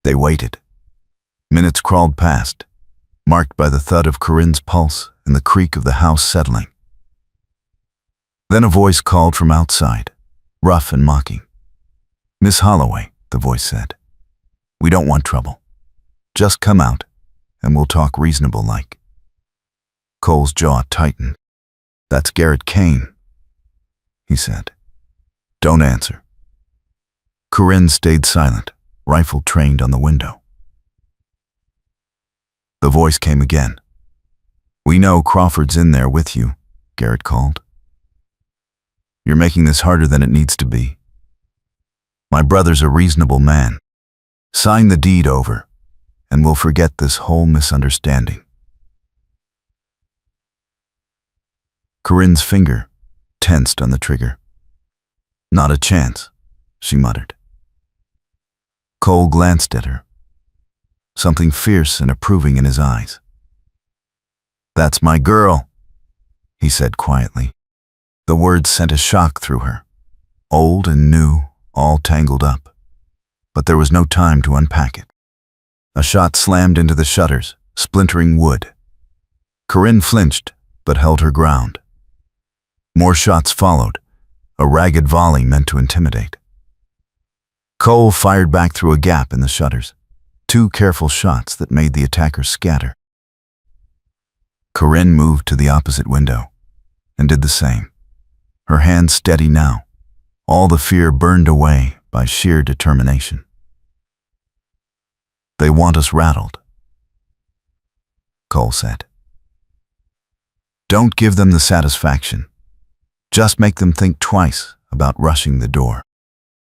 They waited. Minutes crawled past, marked by the thud of Corinne's pulse and the creak of the house settling. Then a voice called from outside, rough and mocking. "Miss Holloway," the voice said. "We don't want trouble. Just come out, and we'll talk reasonable-like." Cole's jaw tightened. "That's Garrett Cain," he said. "Don't answer." Corinne stayed silent, rifle trained on the window. The voice came again. "We know Crawford's in there with you," Garrett called. "You're making this harder than it needs to be. My brother's a reasonable man. Sign the deed over, and we'll forget this whole misunderstanding." Corinne's finger tensed on the trigger. "Not a chance," she muttered. Cole glanced at her, something fierce and approving in his eyes. "That's my girl," he said quietly. The words sent a shock through her, old and new, all tangled up. But there was no time to unpack it. A shot slammed into the shutters, splintering wood. Corinne flinched, but held her ground. More shots followed, a ragged volley meant to intimidate. Cole fired back through a gap in the shutters, 2 careful shots that made the attacker scatter. Corinne moved to the opposite window and did the same, her hands steady now, all the fear burned away by sheer determination. "They want us rattled," Cole said. "Don't give them the satisfaction. Just make them think twice about rushing the door."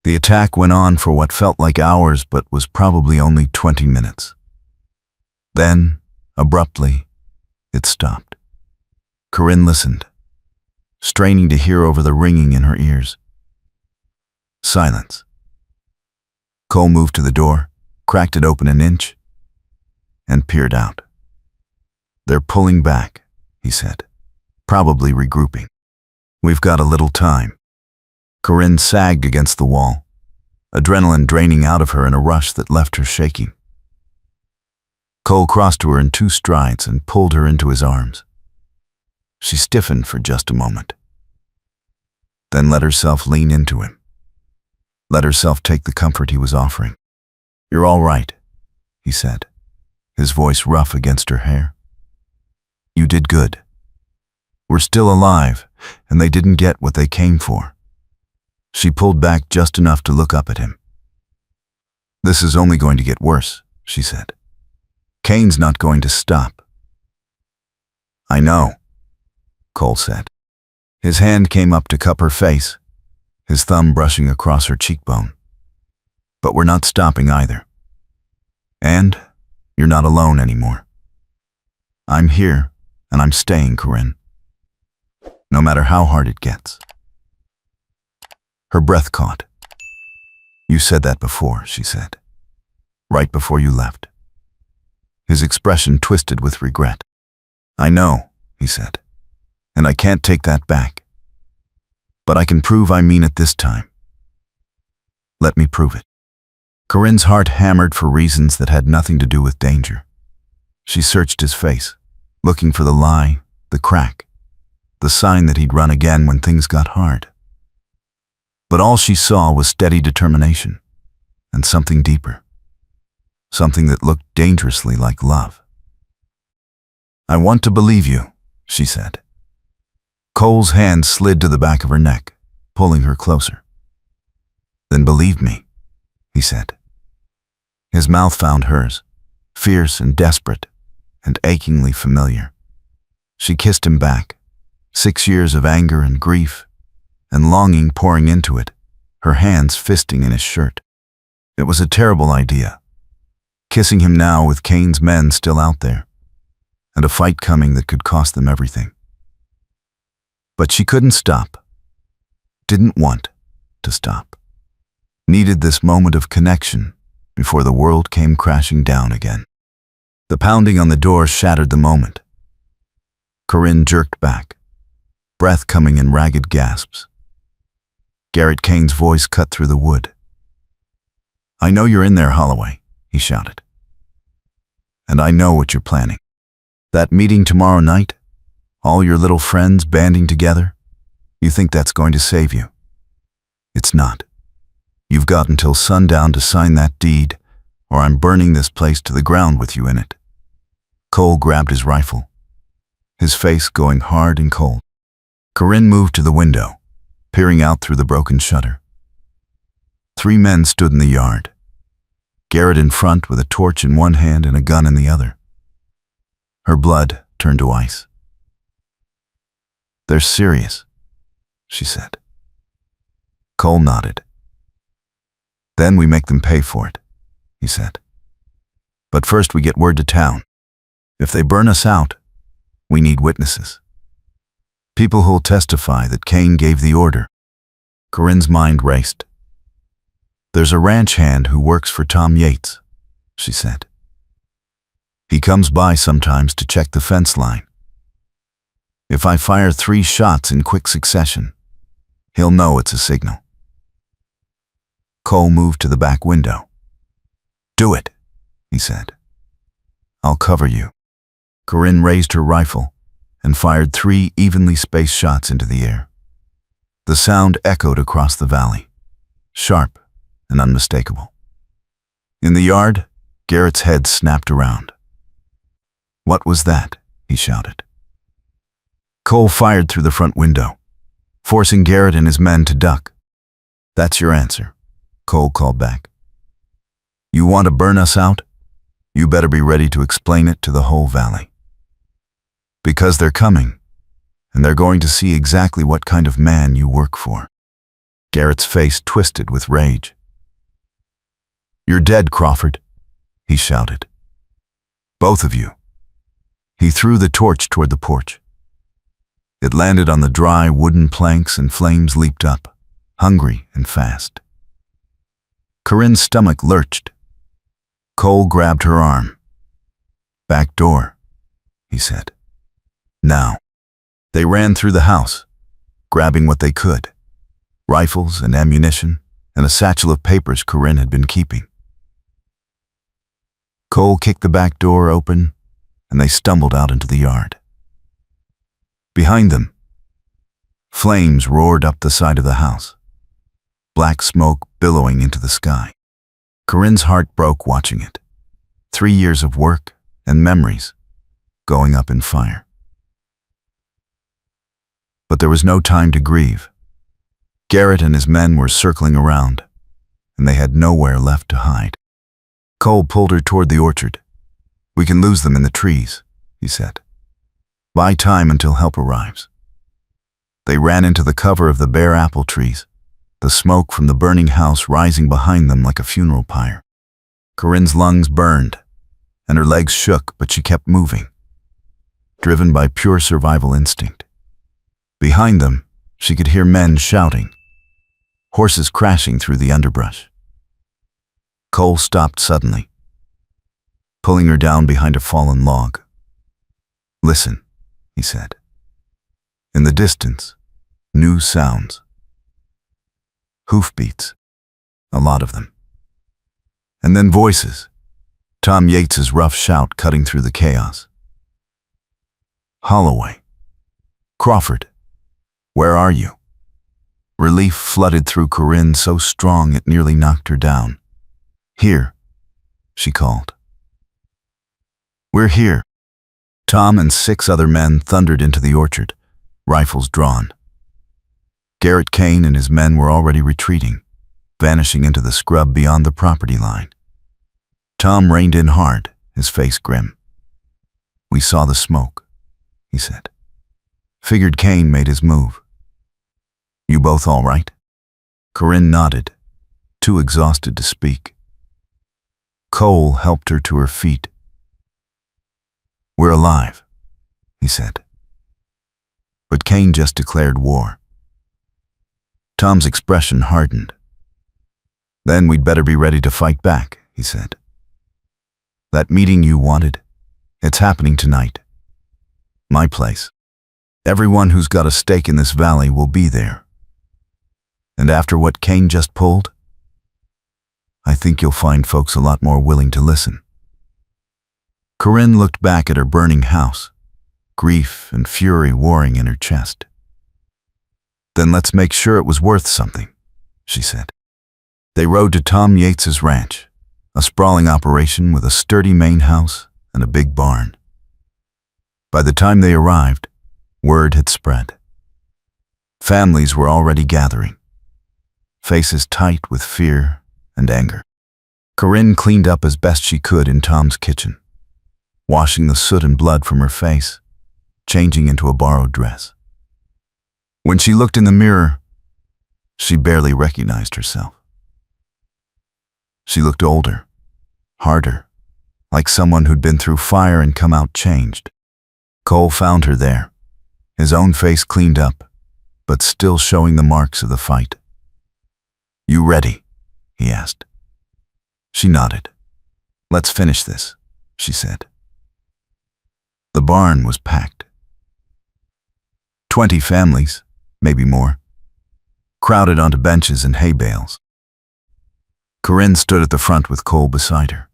The attack went on for what felt like hours but was probably only 20 minutes. Then, abruptly, it stopped. Corinne listened, straining to hear over the ringing in her ears. Silence. Cole moved to the door, cracked it open an inch, and peered out. "They're pulling back," he said, "probably regrouping. We've got a little time." Corinne sagged against the wall, adrenaline draining out of her in a rush that left her shaking. Cole crossed to her in 2 strides and pulled her into his arms. She stiffened for just a moment, then let herself lean into him, let herself take the comfort he was offering. "You're all right," he said, his voice rough against her hair. "You did good. We're still alive, and they didn't get what they came for." She pulled back just enough to look up at him. "This is only going to get worse," she said. Kane's not going to stop. I know, Cole said. His hand came up to cup her face, his thumb brushing across her cheekbone. But we're not stopping either. And you're not alone anymore. I'm here, and I'm staying, Corinne. No matter how hard it gets. Her breath caught. You said that before, she said. Right before you left. His expression twisted with regret. I know, he said, and I can't take that back. But I can prove I mean it this time. Let me prove it. Corinne's heart hammered for reasons that had nothing to do with danger. She searched his face, looking for the lie, the crack, the sign that he'd run again when things got hard. But all she saw was steady determination, and something deeper. Something that looked dangerously like love. I want to believe you, she said. Cole's hand slid to the back of her neck, pulling her closer. Then believe me, he said. His mouth found hers, fierce and desperate, and achingly familiar. She kissed him back, 6 years of anger and grief, and longing pouring into it, her hands fisting in his shirt. It was a terrible idea, kissing him now with Kane's men still out there, and a fight coming that could cost them everything. But she couldn't stop, didn't want to stop, needed this moment of connection before the world came crashing down again. The pounding on the door shattered the moment. Corinne jerked back, breath coming in ragged gasps. Garrett Kane's voice cut through the wood. I know you're in there, Holloway, he shouted. And I know what you're planning. That meeting tomorrow night, all your little friends banding together, you think that's going to save you. It's not. You've got until sundown to sign that deed, or I'm burning this place to the ground with you in it. Cole grabbed his rifle, his face going hard and cold. Corinne moved to the window, peering out through the broken shutter. 3 men stood in the yard, Garrett in front with a torch in one hand and a gun in the other. Her blood turned to ice. They're serious, she said. Cole nodded. Then we make them pay for it, he said. But first we get word to town. If they burn us out, we need witnesses. People who'll testify that Kane gave the order. Corinne's mind raced. There's a ranch hand who works for Tom Yates, she said. He comes by sometimes to check the fence line. If I fire 3 shots in quick succession, he'll know it's a signal. Cole moved to the back window. Do it, he said. I'll cover you. Corinne raised her rifle and fired 3 evenly spaced shots into the air. The sound echoed across the valley, sharp and unmistakable. In the yard, Garrett's head snapped around. What was that? He shouted. Cole fired through the front window, forcing Garrett and his men to duck. That's your answer, Cole called back. You want to burn us out? You better be ready to explain it to the whole valley. Because they're coming, and they're going to see exactly what kind of man you work for. Garrett's face twisted with rage. You're dead, Crawford, he shouted. Both of you. He threw the torch toward the porch. It landed on the dry wooden planks and flames leaped up, hungry and fast. Corinne's stomach lurched. Cole grabbed her arm. Back door, he said. Now. They ran through the house, grabbing what they could, rifles and ammunition and a satchel of papers Corinne had been keeping. Cole kicked the back door open, and they stumbled out into the yard. Behind them, flames roared up the side of the house, black smoke billowing into the sky. Corinne's heart broke watching it. 3 years of work and memories going up in fire. But there was no time to grieve. Garrett and his men were circling around, and they had nowhere left to hide. Cole pulled her toward the orchard. We can lose them in the trees, he said. Buy time until help arrives. They ran into the cover of the bare apple trees, the smoke from the burning house rising behind them like a funeral pyre. Corinne's lungs burned, and her legs shook, but she kept moving, driven by pure survival instinct. Behind them, she could hear men shouting, horses crashing through the underbrush. Cole stopped suddenly, pulling her down behind a fallen log. Listen, he said. In the distance, new sounds. Hoofbeats, a lot of them. And then voices, Tom Yates's rough shout cutting through the chaos. Holloway. Crawford. Where are you? Relief flooded through Corinne so strong it nearly knocked her down. Here, she called. We're here. Tom and 6 other men thundered into the orchard, rifles drawn. Garrett Kane and his men were already retreating, vanishing into the scrub beyond the property line. Tom reined in hard, his face grim. We saw the smoke, he said. Figured Kane made his move. You both all right? Corinne nodded, too exhausted to speak. Cole helped her to her feet. We're alive, he said. But Kane just declared war. Tom's expression hardened. Then we'd better be ready to fight back, he said. That meeting you wanted, it's happening tonight. My place. Everyone who's got a stake in this valley will be there. And after what Kane just pulled, I think you'll find folks a lot more willing to listen. Corinne looked back at her burning house, grief and fury warring in her chest. Then let's make sure it was worth something, she said. They rode to Tom Yates's ranch, a sprawling operation with a sturdy main house and a big barn. By the time they arrived, word had spread. Families were already gathering, faces tight with fear and anger. Corinne cleaned up as best she could in Tom's kitchen, washing the soot and blood from her face, changing into a borrowed dress. When she looked in the mirror, she barely recognized herself. She looked older, harder, like someone who'd been through fire and come out changed. Cole found her there, his own face cleaned up, but still showing the marks of the fight. You ready? He asked. She nodded. Let's finish this, she said. The barn was packed. 20 families, maybe more, crowded onto benches and hay bales. Corinne stood at the front with Cole beside her.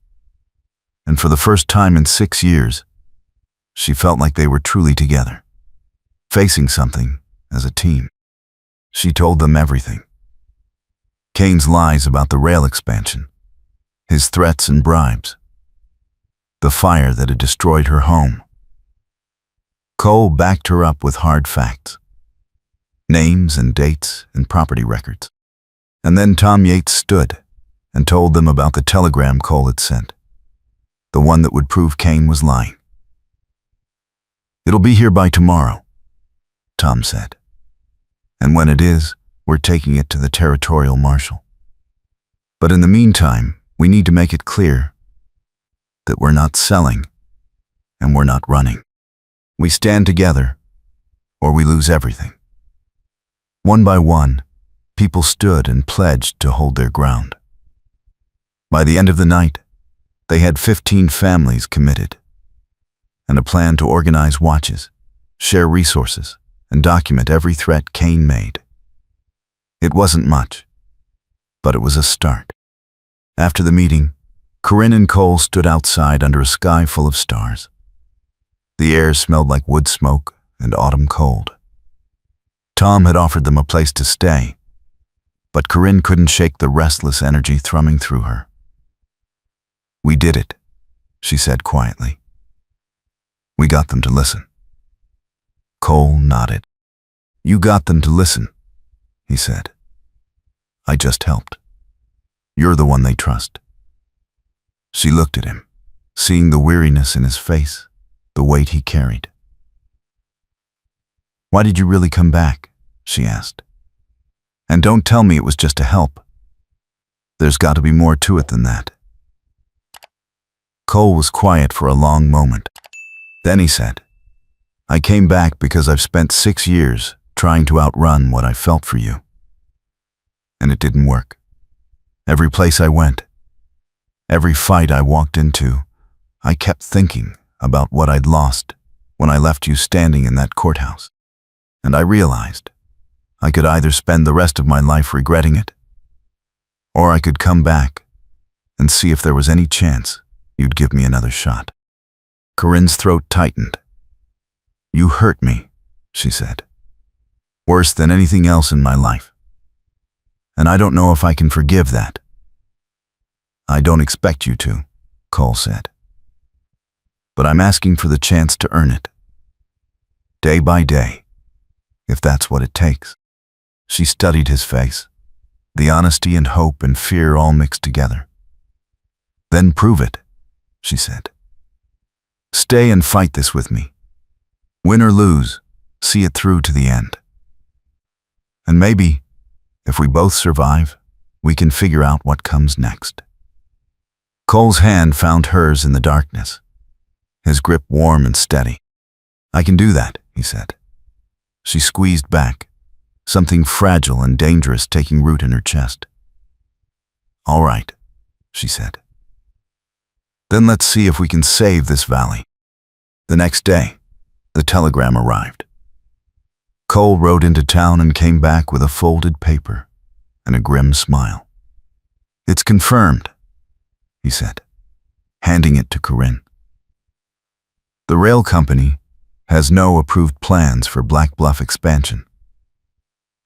And for the first time in 6 years, she felt like they were truly together, facing something as a team. She told them everything. Kane's lies about the rail expansion, his threats and bribes, the fire that had destroyed her home. Cole backed her up with hard facts, names and dates and property records. And then Tom Yates stood and told them about the telegram Cole had sent, the one that would prove Kane was lying. It'll be here by tomorrow, Tom said. And when it is, we're taking it to the territorial marshal. But in the meantime, we need to make it clear that we're not selling and we're not running. We stand together or we lose everything. One by one, people stood and pledged to hold their ground. By the end of the night, they had 15 families committed and a plan to organize watches, share resources, and document every threat Kane made. It wasn't much, but it was a start. After the meeting, Corinne and Cole stood outside under a sky full of stars. The air smelled like wood smoke and autumn cold. Tom had offered them a place to stay, but Corinne couldn't shake the restless energy thrumming through her. We did it, she said quietly. We got them to listen. Cole nodded. You got them to listen, he said. I just helped. You're the one they trust. She looked at him, seeing the weariness in his face, the weight he carried. "Why did you really come back?" she asked. "And don't tell me it was just to help. There's got to be more to it than that." Cole was quiet for a long moment. Then he said, "I came back because I've spent 6 years trying to outrun what I felt for you. And it didn't work. Every place I went, every fight I walked into, I kept thinking about what I'd lost when I left you standing in that courthouse. And I realized I could either spend the rest of my life regretting it, or I could come back and see if there was any chance you'd give me another shot." Corinne's throat tightened. "You hurt me," she said. "Worse than anything else in my life. And I don't know if I can forgive that." "I don't expect you to," Cole said. "But I'm asking for the chance to earn it. Day by day, if that's what it takes." She studied his face, the honesty and hope and fear all mixed together. "Then prove it," she said. "Stay and fight this with me. Win or lose, see it through to the end. And maybe, if we both survive, we can figure out what comes next." Cole's hand found hers in the darkness, his grip warm and steady. "I can do that," he said. She squeezed back, something fragile and dangerous taking root in her chest. "All right," she said. "Then let's see if we can save this valley." The next day, the telegram arrived. Cole rode into town and came back with a folded paper and a grim smile. "It's confirmed," he said, handing it to Corinne. "The rail company has no approved plans for Black Bluff expansion.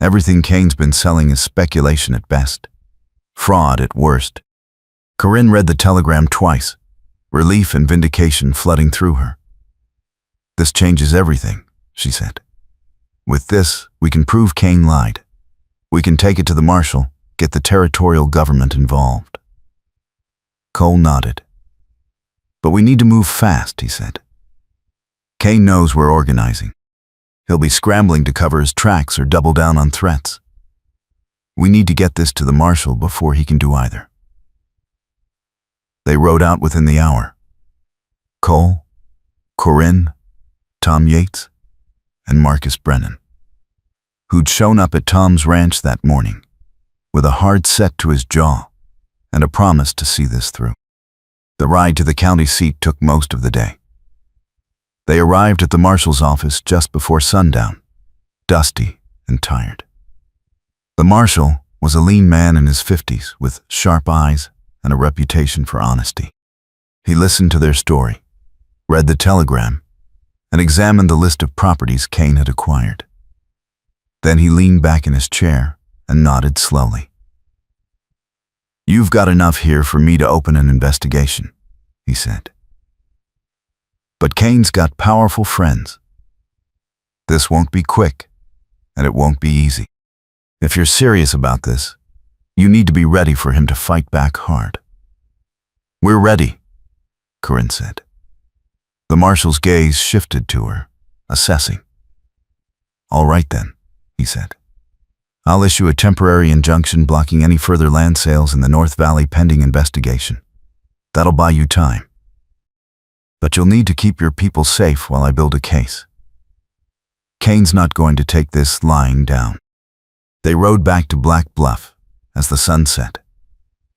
Everything Kane's been selling is speculation at best, fraud at worst." Corinne read the telegram twice, relief and vindication flooding through her. "This changes everything," she said. "With this, we can prove Kane lied. We can take it to the marshal, get the territorial government involved." Cole nodded. "But we need to move fast," he said. "Kane knows we're organizing. He'll be scrambling to cover his tracks or double down on threats. We need to get this to the marshal before he can do either." They rode out within the hour. Cole, Corinne, Tom Yates, and Marcus Brennan, who'd shown up at Tom's ranch that morning with a hard set to his jaw and a promise to see this through. The ride to the county seat took most of the day. They arrived at the marshal's office just before sundown, dusty and tired. The marshal was a lean man in his 50s with sharp eyes and a reputation for honesty. He listened to their story, read the telegram, and examined the list of properties Kane had acquired. Then he leaned back in his chair and nodded slowly. "You've got enough here for me to open an investigation," he said. "But Kane's got powerful friends. This won't be quick, and it won't be easy. If you're serious about this, you need to be ready for him to fight back hard." "We're ready," Corinne said. The marshal's gaze shifted to her, assessing. "All right then," he said. "I'll issue a temporary injunction blocking any further land sales in the North Valley pending investigation. That'll buy you time. But you'll need to keep your people safe while I build a case. Kane's not going to take this lying down." They rode back to Black Bluff as the sun set,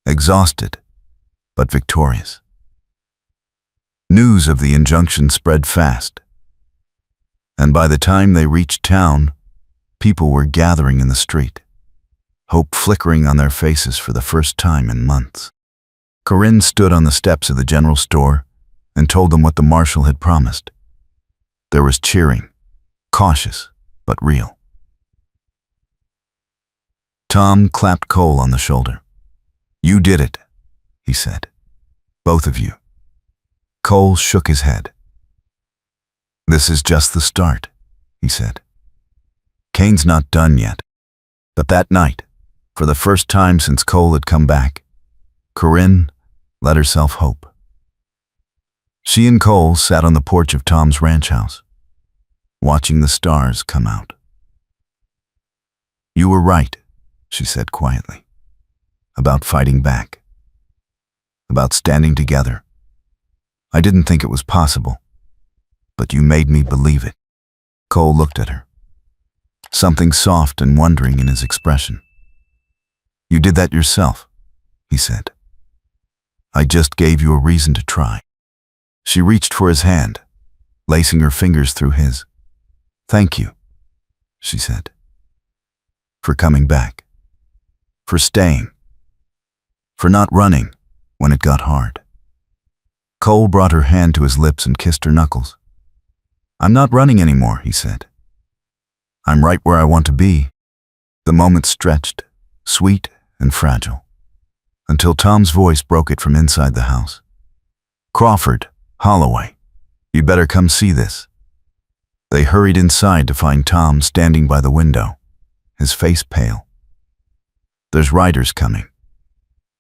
exhausted but victorious. News of the injunction spread fast, and by the time they reached town, people were gathering in the street, hope flickering on their faces for the first time in months. Corinne stood on the steps of the general store and told them what the marshal had promised. There was cheering, cautious but real. Tom clapped Cole on the shoulder. "You did it," he said. "Both of you." Cole shook his head. "This is just the start," he said. "Kane's not done yet." But that night, for the first time since Cole had come back, Corinne, let herself hope. She and Cole sat on the porch of Tom's ranch house, watching the stars come out. "You were right," she said quietly, "about fighting back, about standing together. I didn't think it was possible, but you made me believe it." Cole looked at her, something soft and wondering in his expression. "You did that yourself," he said. "I just gave you a reason to try." She reached for his hand, lacing her fingers through his. "Thank you," she said, "for coming back, for staying, for not running when it got hard." Cole brought her hand to his lips and kissed her knuckles. "I'm not running anymore," he said. "I'm right where I want to be." The moment stretched, sweet and fragile, until Tom's voice broke it from inside the house. "Crawford, Holloway, you'd better come see this." They hurried inside to find Tom standing by the window, his face pale. "There's riders coming,"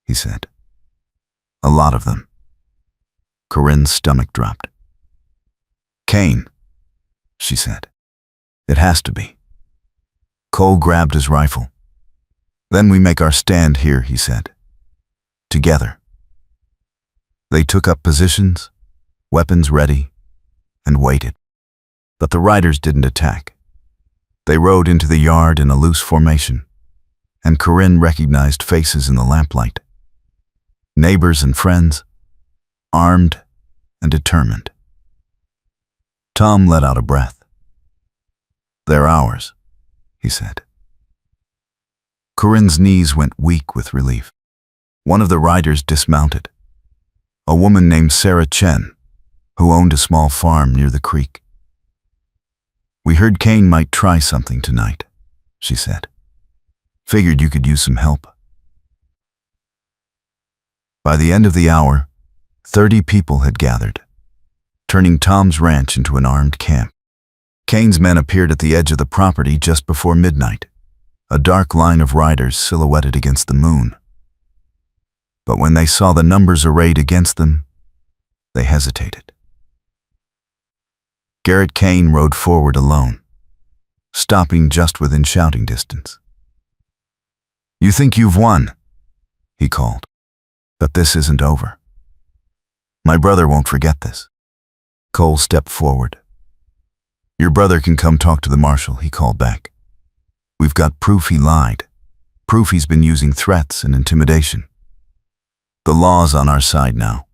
he said. "A lot of them." Corinne's stomach dropped. "Kane," she said. "It has to be." Cole grabbed his rifle. "Then we make our stand here," he said. "Together." They took up positions, weapons ready, and waited. But the riders didn't attack. They rode into the yard in a loose formation, and Corinne recognized faces in the lamplight. Neighbors and friends, armed and determined. Tom let out a breath. "They're ours," he said. Corinne's knees went weak with relief. One of the riders dismounted, a woman named Sarah Chen, who owned a small farm near the creek. "We heard Kane might try something tonight," she said. "Figured you could use some help." By the end of the hour, 30 people had gathered, turning Tom's ranch into an armed camp. Kane's men appeared at the edge of the property just before midnight, a dark line of riders silhouetted against the moon. But when they saw the numbers arrayed against them, they hesitated. Garrett Kane rode forward alone, stopping just within shouting distance. "You think you've won," he called, "but this isn't over. My brother won't forget this." Cole stepped forward. "Your brother can come talk to the marshal," he called back. "We've got proof he lied, proof he's been using threats and intimidation. The law's on our side now.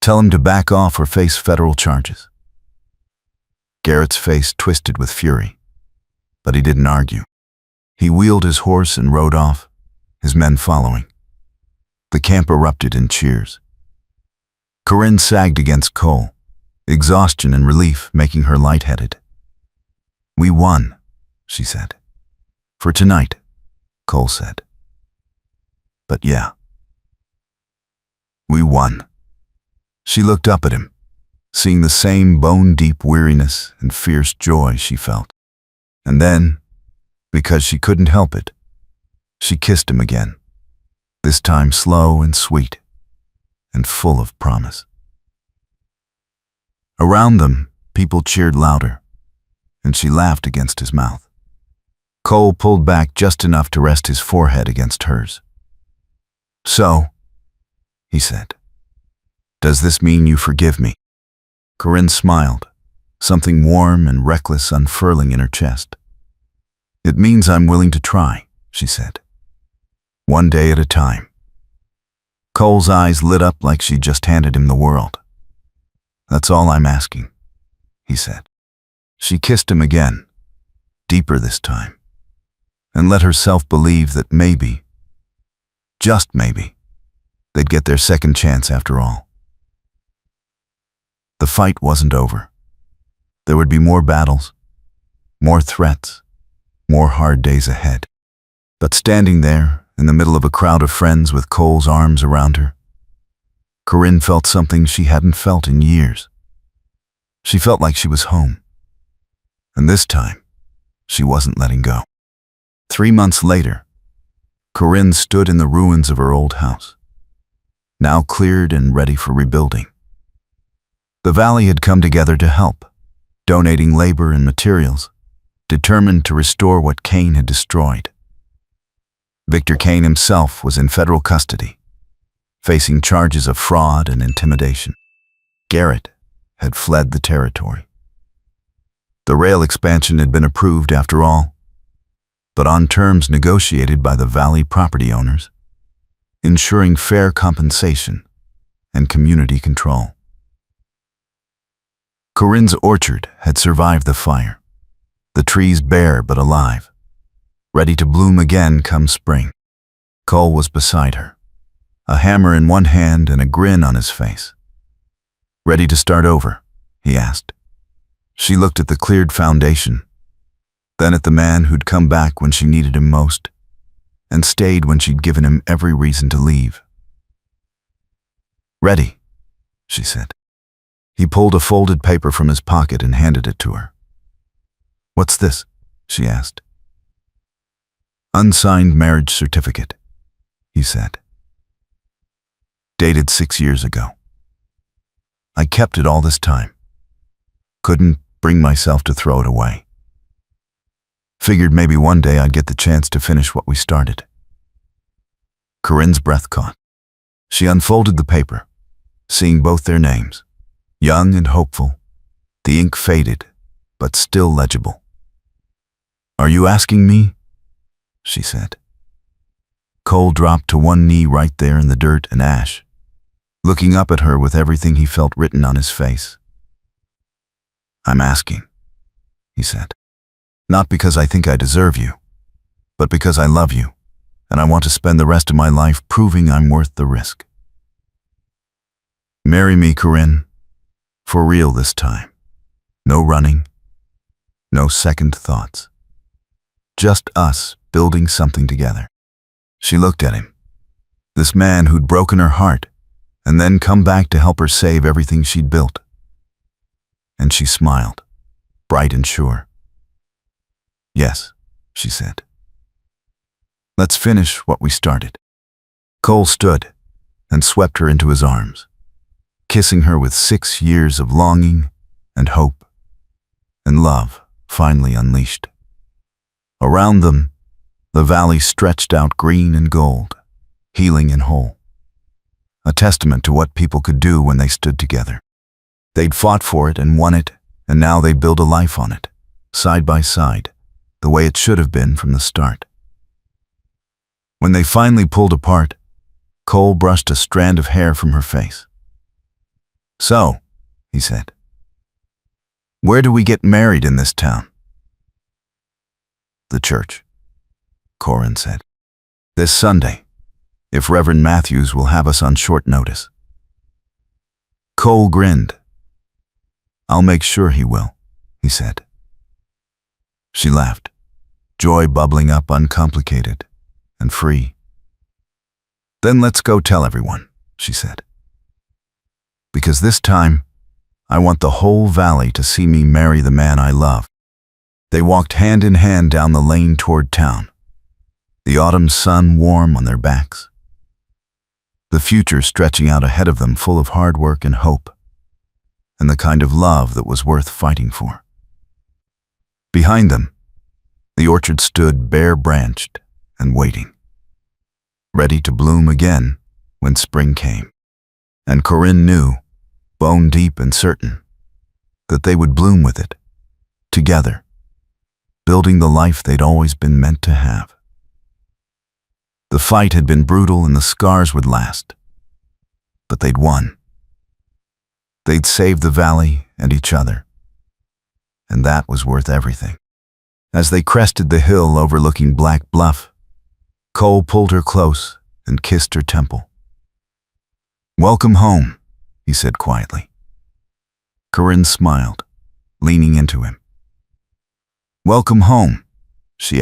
Tell him to back off or face federal charges." Garrett's face twisted with fury, but he didn't argue. He wheeled his horse and rode off, his men following. The camp erupted in cheers. Corinne sagged against Cole, exhaustion and relief making her lightheaded. "We won," she said. "For tonight," Cole said. "But yeah, we won." She looked up at him, seeing the same bone-deep weariness and fierce joy she felt. And then, because she couldn't help it, she kissed him again, this time slow and sweet, and full of promise. Around them, people cheered louder, and she laughed against his mouth. Cole pulled back just enough to rest his forehead against hers. "So," he said, "does this mean you forgive me?" Corinne smiled, something warm and reckless unfurling in her chest. "It means I'm willing to try," she said. "One day at a time." Cole's eyes lit up like she'd just handed him the world. "That's all I'm asking," he said. She kissed him again, deeper this time, and let herself believe that maybe, just maybe, they'd get their second chance after all. The fight wasn't over. There would be more battles, more threats, more hard days ahead. But standing there, in the middle of a crowd of friends with Cole's arms around her, Corinne felt something she hadn't felt in years. She felt like she was home. And this time, she wasn't letting go. 3 months later, Corinne stood in the ruins of her old house. now cleared and ready for rebuilding. The valley had come together to help, donating labor and materials, determined to restore what Cain had destroyed. Victor Cain himself was in federal custody, facing charges of fraud and intimidation. Garrett had fled the territory. The rail expansion had been approved after all, but on terms negotiated by the valley property owners, ensuring fair compensation and community control. Corinne's orchard had survived the fire, the trees bare but alive, ready to bloom again come spring. Cole was beside her, a hammer in one hand and a grin on his face. "Ready to start over?" he asked. She looked at the cleared foundation, then at the man who'd come back when she needed him most, and stayed when she'd given him every reason to leave. "Ready," she said. He pulled a folded paper from his pocket and handed it to her. "What's this?" she asked. "Unsigned marriage certificate," he said. "Dated 6 years ago. I kept it all this time. Couldn't bring myself to throw it away. Figured maybe one day I'd get the chance to finish what we started." Corinne's breath caught. She unfolded the paper, seeing both their names, young and hopeful, the ink faded, but still legible. "Are you asking me?" she said. Cole dropped to one knee right there in the dirt and ash, looking up at her with everything he felt written on his face. "I'm asking," he said. "Not because I think I deserve you, but because I love you, and I want to spend the rest of my life proving I'm worth the risk. Marry me, Corinne, for real this time. No running, no second thoughts. Just us building something together." She looked at him, this man who'd broken her heart, and then come back to help her save everything she'd built. And she smiled, bright and sure. "Yes," she said. "Let's finish what we started." Cole stood and swept her into his arms, kissing her with 6 years of longing and hope and love finally unleashed. Around them, the valley stretched out green and gold, healing and whole, a testament to what people could do when they stood together. They'd fought for it and won it, and now they'd build a life on it, side by side, the way it should have been from the start. When they finally pulled apart, Cole brushed a strand of hair from her face. "So," he said, "where do we get married in this town?" "The church," Corinne said. "This Sunday, if Reverend Matthews will have us on short notice." Cole grinned. "I'll make sure he will," he said. She laughed, joy bubbling up uncomplicated and free. "Then let's go tell everyone," she said. "Because this time, I want the whole valley to see me marry the man I love." They walked hand in hand down the lane toward town, the autumn sun warm on their backs, the future stretching out ahead of them full of hard work and hope, and the kind of love that was worth fighting for. Behind them, the orchard stood bare-branched and waiting, ready to bloom again when spring came. And Corinne knew, bone deep and certain, that they would bloom with it, together, building the life they'd always been meant to have. The fight had been brutal and the scars would last, but they'd won. They'd saved the valley and each other, and that was worth everything. As they crested the hill overlooking Black Bluff, Cole pulled her close and kissed her temple. "Welcome home," he said quietly. Corinne smiled, leaning into him. "Welcome home," she